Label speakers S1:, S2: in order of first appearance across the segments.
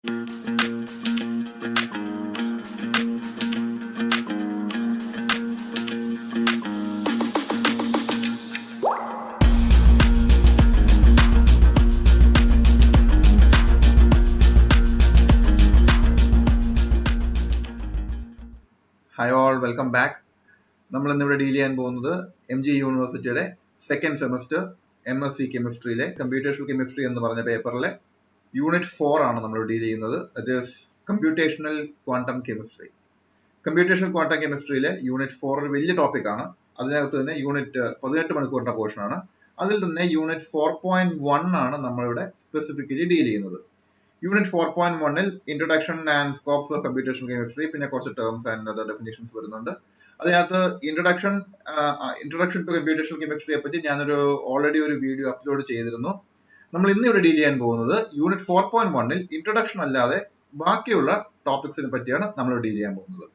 S1: Hi all, welcome back. നമ്മൾ ഇന്നിവിടെ deal ചെയ്യാൻ പോകുന്നത് MG യൂണിവേഴ്സിറ്റിയുടെ സെക്കൻഡ് സെമസ്റ്റർ M.Sc കെമിസ്ട്രിയിലെ കമ്പ്യൂട്ടേഷണൽ കെമിസ്ട്രി എന്ന് പറഞ്ഞ പേപ്പറിലെ യൂണിറ്റ് 4 ആണ് നമ്മൾ ഡീൽ ചെയ്യുന്നത്. That is computational quantum chemistry. Computational quantum കെമിസ്ട്രിയിലെ യൂണിറ്റ് 4 ഒരു വലിയ ടോപ്പിക്കാണ്. അതിനകത്ത് തന്നെ യൂണിറ്റ് 18 മണിക്കൂറിന്റെ പോർഷനാണ്. അതിൽ തന്നെ യൂണിറ്റ് 4.1 ആണ് നമ്മളിവിടെ സ്പെസിഫിക്കലി ഡീൽ ചെയ്യുന്നത്. യൂണിറ്റ് 4.1-ൽ introduction and scopes of computational chemistry, പിന്നെ കുറച്ച് ടേംസ് ആൻഡ് അതർ ഡെഫിനിഷൻസ് വരുന്നുണ്ട്. അതിനകത്ത് ഇൻട്രൊഡക്ഷൻ ടു കമ്പ്യൂട്ടേഷണൽ കെമിസ്ട്രിയെ പറ്റി ഞാനൊരു ഓൾറെഡി ഒരു വീഡിയോ അപ്ലോഡ് ചെയ്തിരുന്നു. നമ്മൾ ഇന്ന് ഇവിടെ ഡീൽ ചെയ്യാൻ പോകുന്നത് യൂണിറ്റ് 4.1-ൽ ഇൻട്രൊഡക്ഷൻ അല്ലാതെ ബാക്കിയുള്ള ടോപ്പിക്സിനെ പറ്റിയാണ് നമ്മൾ ഡീൽ ചെയ്യാൻ പോകുന്നത്.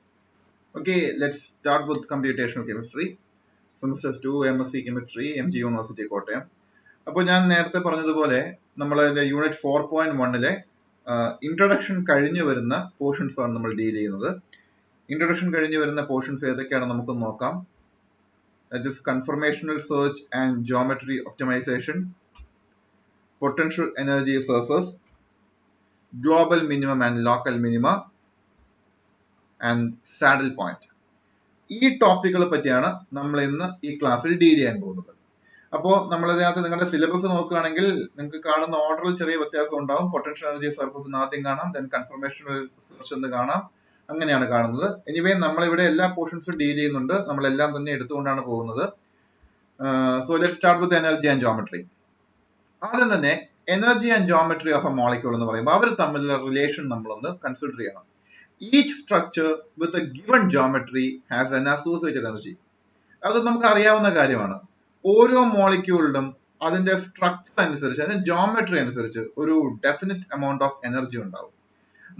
S1: Okay, let's start with computational chemistry semester 2 M.Sc chemistry MG university Kottayam. അപ്പോൾ ഞാൻ നേരത്തെ പറഞ്ഞതുപോലെ നമ്മൾ യൂണിറ്റ് 4.1-ലെ ഇൻട്രൊഡക്ഷൻ കഴിഞ്ഞു വരുന്ന പോർഷൻസ് ആണ് നമ്മൾ ഡീൽ ചെയ്യുന്നത്. ഇൻട്രൊഡക്ഷൻ കഴിഞ്ഞു വരുന്ന പോർഷൻസ് ഏതൊക്കെയാണ് നമുക്ക് നോക്കാം. That is conformational search and geometry optimisation, potential energy surface, global minimum and local minima and saddle point. ഈ ടോപ്പിക്കുകളെ പറ്റിയാണ് നമ്മൾ ഇന്ന് ഈ ക്ലാസ്സിൽ ഡീൽ ചെയ്യാൻ പോകുന്നത്. അപ്പോൾ നമ്മൾ ഇതിനകത്ത് നിങ്ങളുടെ സിലബസ് നോക്കുകയാണെങ്കിൽ നിങ്ങൾക്ക് കാണുന്ന ഓർഡറിൽ ചെറിയ വ്യത്യാസം ഉണ്ടാവും. പൊട്ടൻഷ്യൽ എനർജി സർഫസ് ആദ്യം കാണാം, ദെൻ കൺഫർമേഷണൽ സെർച്ച് എന്ന് കാണാം, അങ്ങനെയാണ് കാണുന്നത്. എനിവേ നമ്മളിവിടെ എല്ലാ പോർഷൻസും ഡീൽ ചെയ്യുന്നുണ്ട്, നമ്മളെല്ലാം തന്നെ എടുത്തുകൊണ്ടാണ് പോകുന്നത്. So let's start with energy and geometry. ആദ്യം തന്നെ energy and geometry of A molecule എന്ന് പറയുമ്പോൾ അവർ തമ്മിലുള്ള റിലേഷൻ നമ്മളൊന്ന് കൺസിഡർ ചെയ്യണം. Each structure with a given geometry has an associated energy. അത് നമുക്ക് അറിയാവുന്ന കാര്യമാണ്. ഓരോ മോളിക്യൂളിലും അതിന്റെ സ്ട്രക്ചർ അനുസരിച്ച്, അതിന്റെ ജോമെട്രി അനുസരിച്ച് ഒരു ഡെഫിനിറ്റ് എമൗണ്ട് ഓഫ് എനർജി ഉണ്ടാവും.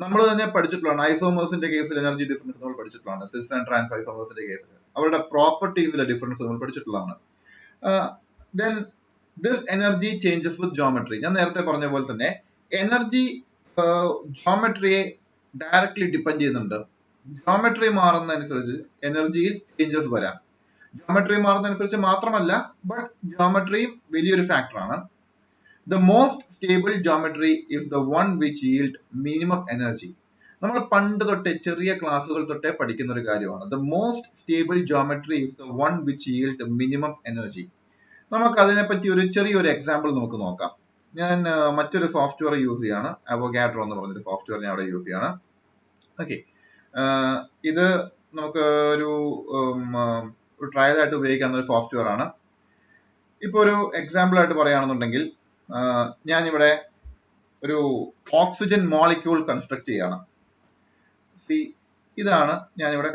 S1: നമ്മൾ തന്നെ പഠിച്ചിട്ടുള്ളതാണ്. ഐസോമേഴ്സിന്റെ കേസിൽ എനർജി ഡിഫറൻസ് നമ്മൾ പഠിച്ചിട്ടുള്ളതാണ്. സിസ് ആൻഡ് ട്രാൻസ് ഐസോമേഴ്സിന്റെ കേസിൽ അവരുടെ പ്രോപ്പർട്ടീസിലെ ഡിഫറൻസ് നമ്മൾ പഠിച്ചിട്ടുള്ളതാണ്. Then this energy changes with geometry. ഞാൻ നേരത്തെ പറഞ്ഞ പോലെ തന്നെ എനർജി ജോമെട്രിയെ ഡയറക്ട്ലി ഡിപ്പെൻഡ് ചെയ്യുന്നുണ്ട്. ജോമെട്രി മാറുന്നതനുസരിച്ച് എനർജിയിൽ ചേഞ്ചസ് വരാം. ജോമെട്രി മാറുന്നതനുസരിച്ച് മാത്രമല്ല, ബട്ട് ജോമെട്രിയും വലിയൊരു ഫാക്ടറാണ്. The most stable geometry is the one which yield minimum energy. നമ്മൾ പണ്ട് തൊട്ടേ ചെറിയ ക്ലാസ്സുകൾ തൊട്ടേ പഠിക്കുന്ന ഒരു കാര്യമാണ്. The most stable geometry is the one which yield minimum energy. നമുക്ക് അതിനെപ്പറ്റി ഒരു ചെറിയൊരു എക്സാമ്പിൾ നമുക്ക് നോക്കാം. ഞാൻ മറ്റൊരു സോഫ്റ്റ്വെയർ യൂസ് ചെയ്യാണ്, അവോഗാഡ്രോ എന്ന് പറഞ്ഞൊരു സോഫ്റ്റ്വെയർ ഞാൻ അവിടെ യൂസ് ചെയ്യാണ്. ഓക്കെ, ഇത് നമുക്ക് ഒരു ട്രയൽ ആയിട്ട് ഉപയോഗിക്കാവുന്ന ഒരു സോഫ്റ്റ്വെയർ ആണ്. ഇപ്പൊ ഒരു എക്സാമ്പിൾ ആയിട്ട് പറയുകയാണെന്നുണ്ടെങ്കിൽ, ഞാനിവിടെ ഒരു ഓക്സിജൻ മോളിക്യൂൾ കൺസ്ട്രക്ട് ചെയ്യാണ്. ഇതാണ് ഞാനിവിടെ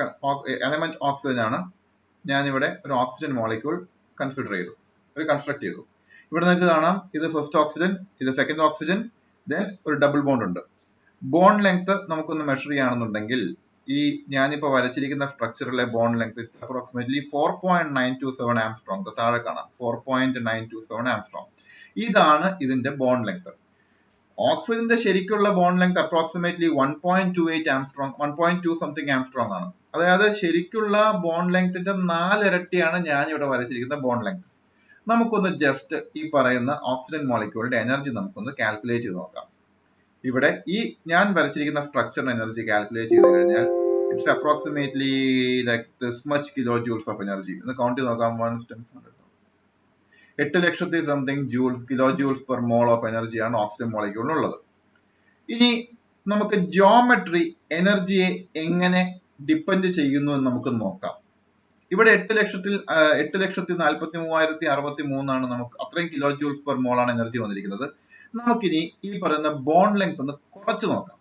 S1: എലമെന്റ് ഓക്സിജൻ ആണ്. ഞാനിവിടെ ഒരു ഓക്സിജൻ മോളിക്യൂൾ കൺസ്ട്രക്ട് ചെയ്തു. ഇവിടെ നിങ്ങൾക്ക് കാണാം, ഇത് ഫസ്റ്റ് ഓക്സിജൻ, ഇത് സെക്കൻഡ് ഓക്സിജൻ, ദെൻ ഒരു ഡബിൾ ബോണ്ട് ഉണ്ട്. ബോണ്ട് ലെങ്ത് നമുക്കൊന്ന് മെഷർ ചെയ്യുകയാണെന്നുണ്ടെങ്കിൽ, ഈ ഞാനിപ്പോ വരച്ചിരിക്കുന്ന സ്ട്രക്ചറിലെ ബോണ്ട് ലെങ്ത് അപ്രോക്സിമേറ്റ്ലി 4.927 ആംസ്ട്രോങ്. താഴെ കാണാം 4.927 ആംസ്ട്രോങ്. ഇതാണ് ഇതിന്റെ ബോണ്ട് ലെങ്ത്. ഓക്സിജന്റെ ശരിക്കുള്ള bond length approximately 1.28 Armstrong, 1.2 something Armstrong ആണ്. അതായത് ശരിക്കുള്ള ബോണ്ട് ലെങ്ത്തിന്റെ 4 ഇരട്ടിയാണ് ഞാൻ ഇവിടെ വരച്ചിരിക്കുന്ന ബോണ്ട് ലെങ്ത്. നമുക്കൊന്ന് ജസ്റ്റ് ഈ പറയുന്ന ഓക്സിജൻ മോളിക്യൂളിന്റെ എനർജി നമുക്കൊന്ന് കാൽക്കുലേറ്റ് ചെയ്ത് നോക്കാം. ഇവിടെ ഈ ഞാൻ വരച്ചിരിക്കുന്ന സ്ട്രക്ചറിന്റെ എനർജി കാൽക്കുലേറ്റ് ചെയ്ത് കഴിഞ്ഞാൽ it's approximately like this much kilo joules of energy. ഒന്ന് കൗണ്ട് ചെയ്ത് നോക്കാം. 8 ലക്ഷത്തി something joules, kilo joules per mole of എനർജിയാണ് ഓക്സിജൻ മോളിക്യൂളിനുള്ളത്. ഇനി നമുക്ക് ജോമെട്രി എനർജിയെ എങ്ങനെ ഡിപ്പെൻഡ് ചെയ്യുന്നു എന്ന് നമുക്ക് നോക്കാം. ഇവിടെ 8,43,063 നമുക്ക് അത്രയും കിലോ ജൂൾസ് പെർ മോൾ ആണ് എനർജി വന്നിരിക്കുന്നത്. നമുക്കിനി ഈ പറയുന്ന ബോണ്ട് ലെങ്ത് ഒന്ന് കുറച്ച് നോക്കാം.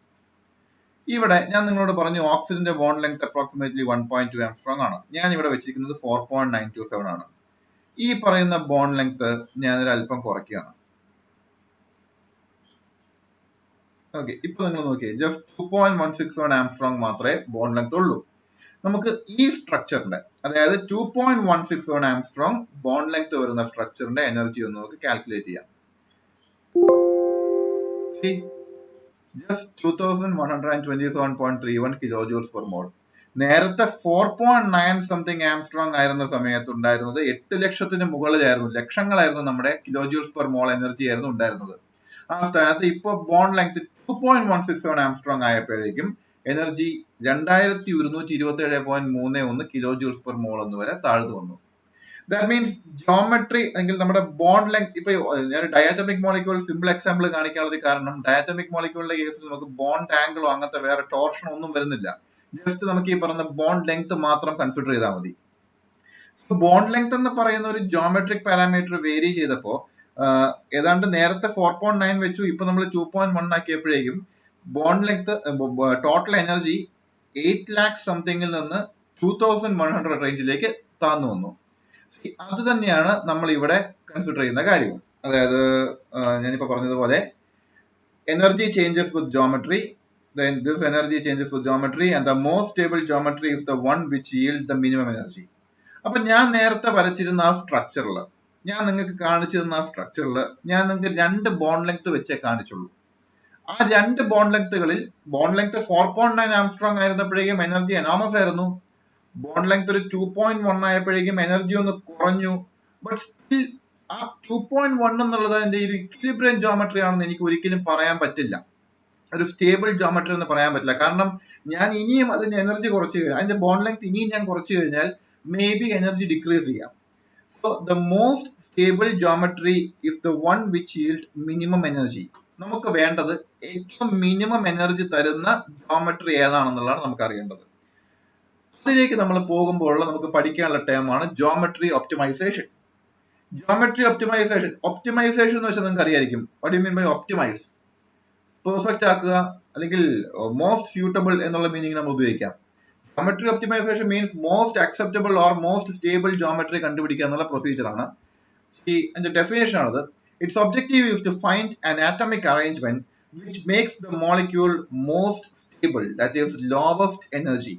S1: ഇവിടെ ഞാൻ നിങ്ങളോട് പറഞ്ഞു ഓക്സിജന്റെ ബോണ്ട് ലെങ്ത് അപ്രോക്സിമേറ്റ്ലി 1.2 ആംസ്ട്രോങ് ആണ്. ഞാൻ ഇവിടെ വെച്ചിരിക്കുന്നത് 4.927 ആണ്. ഈ പറയുന്ന ബോണ്ട് ലെങ്ത് ഞാനൊരു അല്പം കുറയ്ക്കുകയാണ്. ഓക്കെ, ഇപ്പൊ നിങ്ങൾ നോക്കിയേ, ജസ്റ്റ് 2.161 ആംസ്ട്രോങ് മാത്രമേ ബോണ്ട് ലെങ്ത് ഉള്ളൂ. നമുക്ക് ഈ സ്ട്രക്ചറിന്റെ, അതായത് 2.161 ആംസ്ട്രോങ് ബോണ്ട് ലെങ്ത് വരുന്ന സ്ട്രക്ചറിന്റെ എനർജി ഒന്ന് നമുക്ക് കാൽക്കുലേറ്റ് ചെയ്യാം. Just 2127.31 kilojoules per mole. നേരത്തെ 4.9 സംതിങ് ആംസ്ട്രോങ് ആയിരുന്ന സമയത്ത് ഉണ്ടായിരുന്നത് 8 ലക്ഷത്തിന് മുകളിലായിരുന്നു, ലക്ഷങ്ങളായിരുന്നു നമ്മുടെ കിലോജൂൾസ് പെർ മോൾ എനർജി ആയിരുന്നു ഉണ്ടായിരുന്നത്. ആ സ്ഥാനത്ത് ഇപ്പോൾ ബോണ്ട് ലെങ്ത് 2.167 ആംസ്ട്രോങ് ആയപ്പോഴേക്കും എനർജി 2127.31 കിലോജൂൾസ് പെർ മോൾ എന്ന് വരെ താഴ്ന്നു വന്നു. ദാറ്റ് മീൻസ് ജോമെട്രി അല്ലെങ്കിൽ നമ്മുടെ ബോണ്ട് ലെങ്ത്, ഇപ്പൊ ഞാൻ ഡയാറ്റമിക് മോളിക്യൂൾ സിമ്പിൾ എക്സാമ്പിൾ കാണിക്കാനുള്ള ഒരു കാരണം, ഡയാറ്റമിക് മോളിക്യൂളിന്റെ കേസിൽ നമുക്ക് ബോണ്ട് ആംഗിളോ അങ്ങനത്തെ വേറെ ടോർഷനോ ഒന്നും വരുന്നില്ല. ജസ്റ്റ് നമുക്ക് ഈ പറഞ്ഞ ബോണ്ട് ലെങ്ത് മാത്രം കൺസിഡർ ചെയ്താൽ മതി. ബോണ്ട് ലെങ്ത് എന്ന് പറയുന്ന ഒരു ജോമെട്രിക് പാരാമീറ്റർ വേരി ചെയ്തപ്പോ ഏതാണ്ട് നേരത്തെ 4.9 വെച്ചു, ഇപ്പൊ നമ്മൾ 2.1 ആക്കിയപ്പോഴേക്കും bond length total energy 8 lakh സംതിങ്ങിൽ നിന്ന് 2100 റേഞ്ചിലേക്ക് താന്നു വന്നു. അത് തന്നെയാണ് നമ്മൾ ഇവിടെ കൺസിഡർ ചെയ്യുന്ന കാര്യം. അതായത് ഞാനിപ്പോ പറഞ്ഞതുപോലെ energy changes with geometry, then this energy changes with geometry and the most stable geometry is the one which yields the minimum energy. അപ്പൊ ഞാൻ നേരത്തെ വരച്ചിരുന്ന ആ സ്ട്രക്ചറിൽ, ഞാൻ നിങ്ങൾക്ക് കാണിച്ചിരുന്ന ആ സ്ട്രക്ചറിൽ ഞാൻ നിങ്ങൾക്ക് 2 ബോണ്ട് ലെങ്ത് വെച്ചേ കാണിച്ചുള്ളൂ. ആ 2 ബോണ്ട് ലെങ്ത്തുകളിൽ ബോണ്ട് ലെങ്ത് 4.9 ആംസ്ട്രോങ് ആയിരുന്നപ്പോഴേക്കും എനർജി എനോമസ് ആയിരുന്നു. ബോണ്ട് ലെങ്ത് ഒരു 2.1 ആയപ്പോഴേക്കും എനർജി ഒന്ന് കുറഞ്ഞു. ബട്ട് സ്റ്റിൽ ആ 2.1 എന്നുള്ളത് അതിന്റെ ഒരു ഇക്വിലിബ്രിയം ജോമെട്രി ആണെന്ന് എനിക്ക് ഒരിക്കലും പറയാൻ പറ്റില്ല, ഒരു സ്റ്റേബിൾ ജോമെട്രി എന്ന് പറയാൻ പറ്റില്ല. കാരണം ഞാൻ ഇനിയും അതിന്റെ എനർജി കുറച്ച് കഴിഞ്ഞാൽ, അതിന്റെ ബോണ്ട് ലെങ്ത് ഇനിയും ഞാൻ കുറച്ച് കഴിഞ്ഞാൽ മേ ബി എനർജി ഡിക്രീസ് ചെയ്യാം. So the most stable geometry is the one which yield minimum energy. നമുക്ക് വേണ്ടത് ഏറ്റവും മിനിമം എനർജി തരുന്ന ജോമെട്രി ഏതാണെന്നുള്ളതാണ് നമുക്ക് അറിയേണ്ടത്. അതിലേക്ക് നമ്മൾ പോകുമ്പോൾ നമുക്ക് പഠിക്കാനുള്ള ടേമാണ് geometry optimization. Geometry optimization, optimization എന്ന് വെച്ചാൽ നിങ്ങൾക്ക് അറിയായിരിക്കും. What you mean by optimize? Perfect ആക്കുക അല്ലെങ്കിൽ മോസ്റ്റ് സ്യൂട്ടബിൾ എന്നുള്ള മീനിങ് നമ്മൾ ഉപയോഗിക്കാം. Geometry optimization means most acceptable or most stable geometry കണ്ടുപിടിക്കുക എന്നുള്ള പ്രൊസീജിയർ ആണ്. അതിന്റെ ഡെഫിനേഷൻ ആണത്. Its objective is to find an atomic arrangement which makes the molecule most stable, that is lowest energy.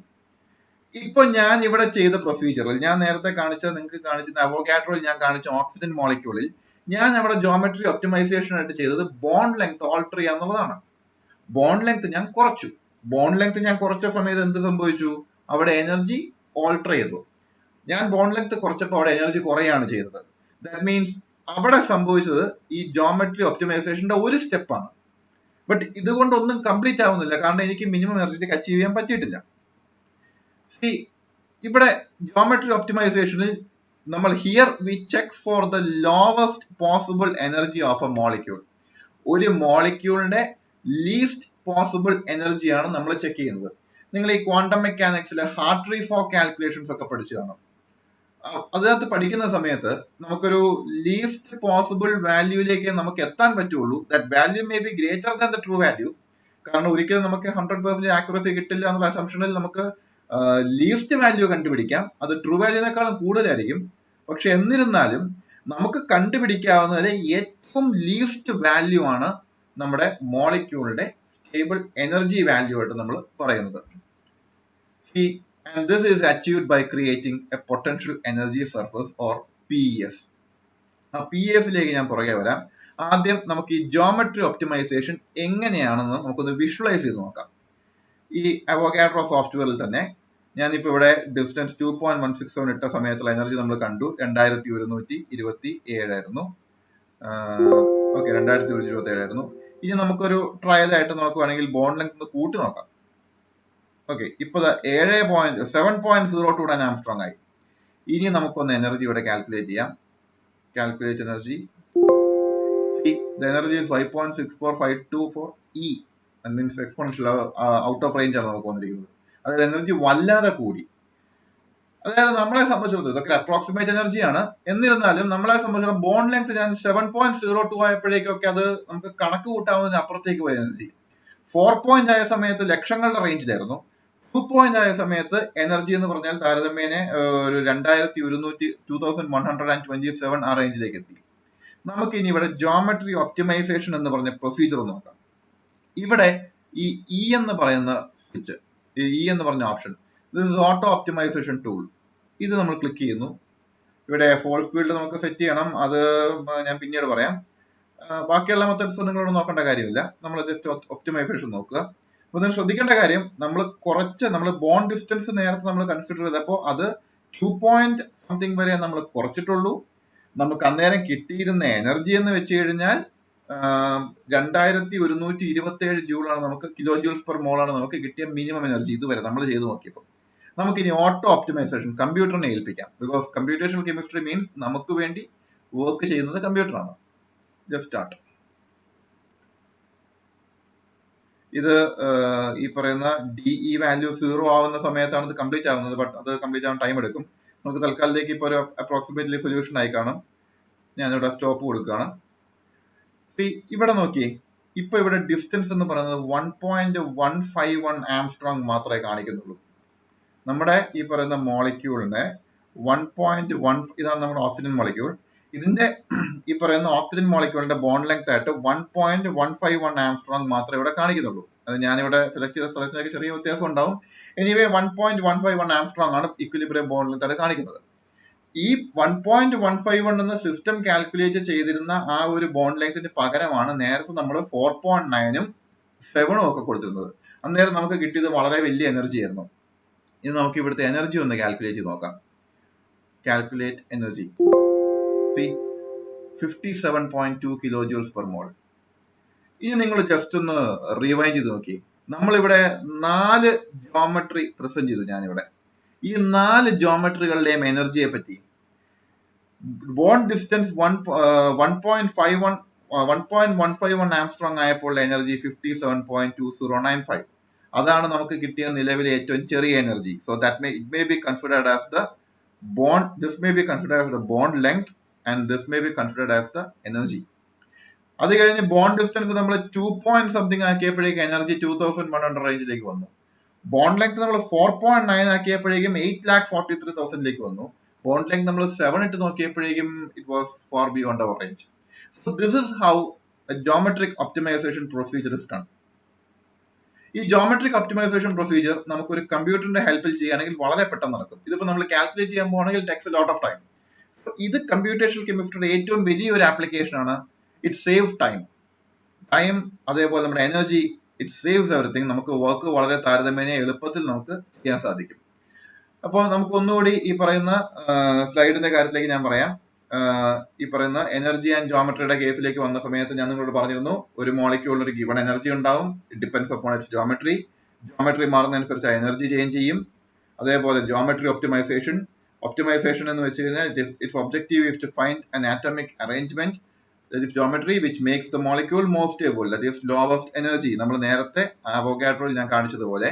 S1: ഇപ്പൊ ഞാൻ ഇവിടെ ചെയ്ത പ്രൊസീജിയറിൽ, ഞാൻ നേരത്തെ നിങ്ങൾക്ക് കാണിച്ച അവോഗാഡ്രോയിൽ ഞാൻ കാണിച്ച ഓക്സിജൻ മോളിക്യൂളിൽ ഞാൻ അവിടെ ജോമെട്രി ഒപ്റ്റിമൈസേഷൻ ആയിട്ട് ചെയ്തത് ബോണ്ട് ലെങ്ത് ഓൾട്ടർ ചെയ്യുക എന്നുള്ളതാണ്. ബോണ്ട് ലെങ്ത് ഞാൻ കുറച്ചു. ബോണ്ട് ലെങ്ത് ഞാൻ കുറച്ച സമയത്ത് എന്ത് സംഭവിച്ചു? അവിടെ എനർജി ഓൾട്ടർ ചെയ്തു. ഞാൻ ബോണ്ട് ലെങ്ത് കുറച്ചപ്പോൾ അവിടെ എനർജി കുറയാണ് ചെയ്തത്. ദാറ്റ് മീൻസ് അവിടെ സംഭവിച്ചത് ഈ ജോമെട്രി ഒപ്റ്റിമൈസേഷന്റെ ഒരു സ്റ്റെപ്പാണ്. ബട്ട് ഇതുകൊണ്ടൊന്നും കംപ്ലീറ്റ് ആവുന്നില്ല, കാരണം എനിക്ക് മിനിമം എനർജിക്ക് അച്ചീവ് ചെയ്യാൻ പറ്റിയിട്ടില്ല. ഇവിടെ ജോമെട്രി ഒപ്റ്റിമൈസേഷനിൽ നമ്മൾ here we check for the lowest possible energy of A molecule. ഒരു മോളിക്യൂളിന്റെ ലീസ്റ്റ് പോസിബിൾ എനർജിയാണ് നമ്മൾ ചെക്ക് ചെയ്യുന്നത്. നിങ്ങൾ ഈ ക്വാണ്ടം മെക്കാനിക്സിലെ ഹാർട്രി ഫോർ കാൽക്കുലേഷൻസ് ഒക്കെ പഠിച്ചു കാണും. അതിനകത്ത് പഠിക്കുന്ന സമയത്ത് നമുക്കൊരു ലീസ്റ്റ് പോസിബിൾ വാല്യൂയിലേക്ക് നമുക്ക് എത്താൻ പറ്റുള്ളൂ. That value may be greater than the true value. കാരണം ഒരിക്കലും നമുക്ക് 100% ആക്യുറസി കിട്ടില്ല എന്നുള്ള അസംഷനിൽ നമുക്ക് ലീസ്റ്റ് വാല്യൂ കണ്ടുപിടിക്കാം. അത് ട്രൂ വാല്യൂവിനേക്കാളും കൂടുതലായിരിക്കും. പക്ഷെ എന്നിരുന്നാലും നമുക്ക് കണ്ടുപിടിക്കാവുന്നതിൽ ഏറ്റവും ലീസ്റ്റ് വാല്യൂ ആണ് നമ്മുടെ മോളിക്യൂളിന്റെ സ്റ്റേബിൾ എനർജി വാല്യൂ ആയിട്ട് നമ്മൾ പറയുന്നത്. And this is achieved by creating a potential energy surface or PES. ആ PES ലേക്ക് ഞാൻ പുറകെ വരാം. ആദ്യം നമുക്ക് ഈ ജോമെട്രി ഒപ്റ്റിമൈസേഷൻ എങ്ങനെയാണെന്ന് നമുക്കൊന്ന് വിഷ്വലൈസ് ചെയ്ത് നോക്കാം. ഈ അവോഗാഡ്രോ സോഫ്റ്റ്വെയറിൽ തന്നെ ഞാനിപ്പോ ഇവിടെ ഡിസ്റ്റൻസ് 2.167 ഇട്ട സമയത്തുള്ള എനർജി നമ്മൾ കണ്ടു, 2127 ആയിരുന്നു. ഓക്കെ, 2127 ആയിരുന്നു. ഇനി നമുക്കൊരു ട്രയൽ ആയിട്ട് നോക്കുവാണെങ്കിൽ ബോണ്ട് ലെങ്ത് കൂട്ടി നോക്കാം. ഓക്കെ, ഇപ്പൊ 7.02 ആംസ്ട്രോങ് ആയി. ഇനി നമുക്കൊന്ന് എനർജി ഇവിടെ കാൽക്കുലേറ്റ് ചെയ്യാം. Calculate energy. The energy is 5.64524 E. That means exponential, out of range ആണ് നമുക്ക് വന്നിരിക്കുന്നത്. അതായത് എനർജി വല്ലാതെ കൂടി. അതായത് നമ്മളെ സംബന്ധിച്ചിടത്തോളം ഇതൊക്കെ അപ്രോക്സിമേറ്റ് എനർജിയാണ്. എന്നിരുന്നാലും നമ്മളെ സംബന്ധിച്ചിടത്തോളം ബോണ്ട് ലെങ്ത് ഞാൻ 7.02 ആയപ്പോഴേക്കൊക്കെ അത് നമുക്ക് കണക്ക് കൂട്ടാവുന്നതിന് അപ്പുറത്തേക്ക് പോയ എനർജി. 4 ആയ സമയത്ത് ലക്ഷങ്ങളുടെ റേഞ്ചിലായിരുന്നു. 2 ആയ സമയത്ത് എനർജി എന്ന് പറഞ്ഞാൽ താരതമ്യേന ഒരു 2127 ആ റേഞ്ചിലേക്ക് എത്തി. നമുക്ക് ഇനി ഇവിടെ ജോമെട്രി ഒപ്റ്റിമൈസേഷൻ എന്ന് പറഞ്ഞ പ്രൊസീജിയർ നോക്കാം. ഇവിടെ ഈ ഇ എന്ന് പറയുന്ന സ്വിച്ച്, ഇ എന്ന് പറഞ്ഞ option, this is auto optimisation tool. ഇത് നമ്മൾ ക്ലിക്ക് ചെയ്യുന്നു. ഇവിടെ ഫോഴ്സ് ഫീൽഡ് നമുക്ക് സെറ്റ് ചെയ്യണം, അത് ഞാൻ പിന്നീട് പറയാം. ബാക്കിയുള്ള മെത്തേഡ്സ് നിങ്ങളോട് നോക്കേണ്ട കാര്യമില്ല. നമ്മൾ ജസ്റ്റ് ഒപ്റ്റിമൈസേഷൻ നോക്കുക. അപ്പൊ നിങ്ങൾ ശ്രദ്ധിക്കേണ്ട കാര്യം, നമ്മൾ ബോണ്ട് ഡിസ്റ്റൻസ് നേരത്തെ നമ്മൾ കൺസിഡർ ചെയ്തപ്പോൾ അത് 2 something വരെ നമ്മൾ കുറച്ചിട്ടുള്ളൂ. നമുക്ക് അന്നേരം കിട്ടിയിരുന്ന എനർജി എന്ന് വെച്ച് കഴിഞ്ഞാൽ 2127 ജൂളാണ് നമുക്ക്, കിലോ ജൂൾസ് പെർ മോൾ ആണ് നമുക്ക് കിട്ടിയ മിനിമം എനർജി ഇതുവരെ നമ്മൾ ചെയ്ത് നോക്കിയപ്പോൾ. നമുക്കിനി ഓട്ടോ ഒപ്റ്റിമൈസേഷൻ കമ്പ്യൂട്ടറിനെ ഏൽപ്പിക്കാം. ബിക്കോസ് കമ്പ്യൂട്ടേഷണൽ കെമിസ്ട്രി മീൻസ് നമുക്ക് വേണ്ടി വർക്ക് ചെയ്യുന്നത് കമ്പ്യൂട്ടറാണ്. Just start. ഇത് ഈ പറയുന്ന DE വാല്യൂ 0 ആവുന്ന സമയത്താണ് ഇത് കംപ്ലീറ്റ് ആവുന്നത്. ബട്ട് അത് കംപ്ലീറ്റ് ആവാൻ ടൈം എടുക്കും. നമുക്ക് തൽക്കാലത്തേക്ക് ഇപ്പോൾ ഒരു അപ്രോക്സിമേറ്റ്ലി സൊല്യൂഷൻ ആയി കാണും. ഞാനിവിടെ സ്റ്റോപ്പ് കൊടുക്കുകയാണ്. ഇവിടെ നോക്കി, ഇപ്പൊ ഇവിടെ ഡിസ്റ്റൻസ് എന്ന് പറയുന്നത് 1.151 ആംസ്ട്രോങ് മാത്രമേ കാണിക്കുന്നുള്ളൂ. നമ്മുടെ ഈ പറയുന്ന മോളിക്യൂളിന്റെ 1.1, ഇതാണ് നമ്മുടെ ഓക്സിജൻ മോളിക്യൂൾ. ഇതിന്റെ ഈ പറയുന്ന ഓക്സിജൻ മോളിക്യൂളിന്റെ ബോണ്ട് ലെങ്ത് ആയിട്ട് 1.151 ആംസ്ട്രോങ് മാത്രമേ ഇവിടെ കാണിക്കുന്നുള്ളൂ. അത് ഞാനിവിടെ സെലക്ട് ചെയ്ത സ്ഥലത്തിനൊക്കെ ചെറിയ വ്യത്യാസം ഉണ്ടാവും. എനിവേ 1.151 ആംസ്ട്രോങ് ആണ് ഇക്വിലിബ്രിയം ബോണ്ട് ലെങ്ത് ആയിട്ട് കാണിക്കുന്നത്. ഈ 1.151 എന്ന സിസ്റ്റം കാൽക്കുലേറ്റ് ചെയ്തിരുന്ന ആ ഒരു ബോണ്ട് ലെങ്തിന് പകരമാണ് നേരത്തെ നമ്മൾ 4.9ഉം 7ഉം ഒക്കെ കൊടുത്തിരുന്നത്. അന്നേരം നമുക്ക് കിട്ടിയത് വളരെ വലിയ എനർജി ആയിരുന്നു. ഇനി നമുക്ക് ഇവിടുത്തെ എനർജി ഒന്ന് കാൽക്കുലേറ്റ് ചെയ്ത് നോക്കാം. Calculate energy. 57.2 kilo joules per mole. ഇനി നിങ്ങൾ ജസ്റ്റ് ഒന്ന് റിവൈൻഡ് ചെയ്ത് നോക്കി. നമ്മളിവിടെ 4 ജോമെട്രി പ്രസന്റ് ചെയ്തു. ഞാനിവിടെ ഈ 4 ജോമെട്രികളുടെയും എനർജിയെ പറ്റി, ബോണ്ട് ഡിസ്റ്റൻസ് 1.151 ആംസ്ട്രോങ് ആയപ്പോൾ എനർജി 57.2095. അതാണ് നമുക്ക് കിട്ടിയ നിലവിലെ ഏറ്റവും ചെറിയ energy. So that it may be considered as the bond, this may be considered as the bond length and this may be considered as the energy. അത് കഴിഞ്ഞ് ബോണ്ട് ഡിസ്റ്റൻസ് നമ്മൾ 2 something ആക്കിയപ്പോഴേക്കും എനർജി 2100 റേഞ്ചിലേക്ക് വന്നു. ബോണ്ട് ലെങ്ത് നമ്മൾ 4.9 ആക്കിയപ്പോഴേക്കും 8,43,000 വന്നു. Bond length നമ്മൾ 7 ഇട്ട് നോക്കിയപ്പോഴേക്കും it was far beyond our range. So this is how a geometric optimization procedure is done. ഈ ജോമെട്രിക് ഒപ്റ്റിമൈസേഷൻ പ്രൊസീജിയർ നമുക്ക് ഒരു കമ്പ്യൂട്ടറിന്റെ ഹെൽപ്പിൽ ചെയ്യുകയാണെങ്കിൽ വളരെ പെട്ടെന്ന് നടക്കും. ഇതിപ്പോ നമ്മൾ കാൽക്കുലേറ്റ് ചെയ്യാൻ പോകുകയാണെങ്കിൽ ടെക്സ് ലോട്ട് ഓഫ് ടൈം. ഇത് കമ്പ്യൂട്ടേഷണൽ കെമിസ്ട്രിയുടെ ഏറ്റവും വലിയൊരു ആപ്ലിക്കേഷൻ ആണ്. ഇറ്റ് സേവ്സ് ടൈം, അതേപോലെ നമ്മുടെ എനർജി, ഇറ്റ് സേവ്സ് എവറിത്തിങ്. നമുക്ക് വർക്ക് വളരെ താരതമ്യേന എളുപ്പത്തിൽ നമുക്ക് ചെയ്യാൻ സാധിക്കും. അപ്പോൾ നമുക്ക് ഒന്നുകൂടി ഈ പറയുന്ന സ്ലൈഡിന്റെ കാര്യത്തിലേക്ക് ഞാൻ പറയാം. ഈ പറയുന്ന എനർജി ആൻഡ് ജോമെട്രിയുടെ കേസിലേക്ക് വന്ന സമയത്ത് ഞാൻ നിങ്ങളോട് പറഞ്ഞിരുന്നു, ഒരു മോളിക്യൂളിന് ഒരു ഗിവൺ എനർജി ഉണ്ടാവും. It depends upon its geometry. Geometry മാറുന്നതനുസരിച്ച് ആ എനർജി ചേഞ്ച് ചെയ്യും. അതേപോലെ ജോമെട്രി ഒപ്റ്റിമൈസേഷൻ എന്ന് വെച്ച് കഴിഞ്ഞാൽ it's objective is to find an atomic arrangement that is geometry which makes the molecule more stable, that is lowest energy. നമ്മൾ നേരത്തെ അവോഗാഡ്രോയിൽ ഞാൻ കാണിച്ചതുപോലെ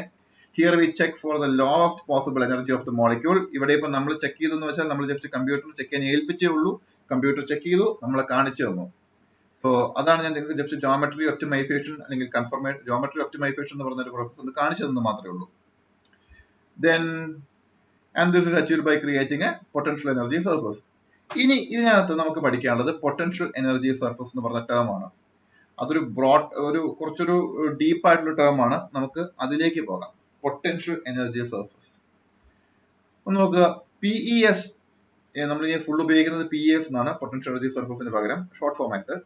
S1: here we check for the lowest possible energy of the molecule. ഇവിടെ ഇപ്പൊ നമ്മൾ check ചെയ്തെന്ന് വെച്ചാൽ നമ്മൾ ജസ്റ്റ് കമ്പ്യൂട്ടർ ചെക്ക് ചെയ്യാൻ ഏൽപ്പിച്ചേ ഉള്ളൂ. കമ്പ്യൂട്ടർ ചെക്ക് ചെയ്തു, നമ്മളെ കാണിച്ചു തന്നു. സോ അതാണ് ഞാൻ നിങ്ങൾക്ക് ജസ്റ്റ് ജോമെട്രി ഒപ്റ്റിമൈസേഷൻ അല്ലെങ്കിൽ ജോമെട്രി ഒപ്റ്റിമൈസേഷൻ എന്ന് പറഞ്ഞ ഒരു പ്രോസസ് ഒന്ന് കാണിച്ചു തന്നു മാത്രമേ ഉള്ളൂ. Then and this is achieved by creating a potential energy surface. ഇനി ഇതിനകത്ത് നമുക്ക് പഠിക്കാനുള്ളത് പൊട്ടൻഷ്യൽ എനർജി സർഫസ് എന്ന് പറഞ്ഞ ടേം ആണ്. അതൊരു കുറച്ചൊരു ഡീപ്പ് ആയിട്ടുള്ള ടേം ആണ്. നമുക്ക് അതിലേക്ക് പോകാം. പൊട്ടൻഷ്യൽ എനർജി സർഫസ് ഒന്ന് നോക്കുക. PES, നമ്മൾ ഈ ഫുൾ ഉപയോഗിക്കുന്നത് PES എന്നാണ്, പൊട്ടൻഷ്യൽ എനർജി സർഫസിന് പകരം short format.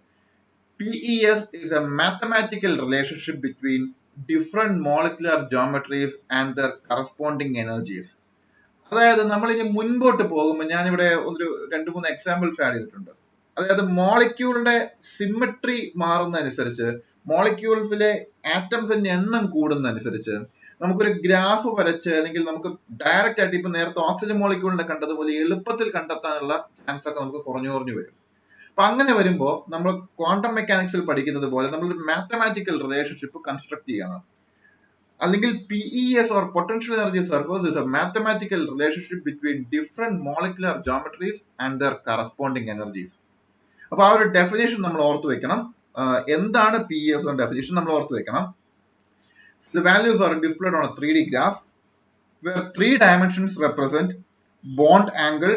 S1: PES is a mathematical relationship between different molecular geometries and their corresponding energies. അതായത് നമ്മൾ ഇനി മുൻപോട്ട് പോകുമ്പോൾ ഞാനിവിടെ 2-3 എക്സാമ്പിൾസ് ആഡ് ചെയ്തിട്ടുണ്ട്. അതായത് മോളിക്യൂളിന്റെ സിമെട്രി മാറുന്നതനുസരിച്ച്, മോളിക്യൂൾസിലെ ആറ്റംസിന്റെ എണ്ണം കൂടുന്നതനുസരിച്ച് നമുക്കൊരു ഗ്രാഫ് വരച്ച് അല്ലെങ്കിൽ നമുക്ക് ഡയറക്റ്റ് ആയിട്ട് ഇപ്പൊ നേരത്തെ ഓക്സിജൻ മോളിക്യൂളിനെ കണ്ടതുപോലെ എളുപ്പത്തിൽ കണ്ടെത്താനുള്ള ചാൻസ് ഒക്കെ നമുക്ക് കുറഞ്ഞു വരും. അപ്പൊ അങ്ങനെ വരുമ്പോൾ നമ്മൾ ക്വാണ്ടം മെക്കാനിക്സിൽ പഠിക്കുന്നത് പോലെ നമ്മളൊരു മാത്തമാറ്റിക്കൽ റിലേഷൻഷിപ്പ് കൺസ്ട്രക്ട് ചെയ്യണം. അല്ലെങ്കിൽ PES or potential energy surface is a mathematical relationship between different molecular geometries and their corresponding energies. അപ്പൊ ആ ഒരു ഡെഫിനേഷൻ നമ്മൾ ഓർത്തു വെക്കണം. എന്താണ് PES എന്ന ഡെഫിനേഷൻ നമ്മൾ ഓർത്തു വെക്കണം. The values are displayed on a 3D graph where 3 dimensions represent bond angle,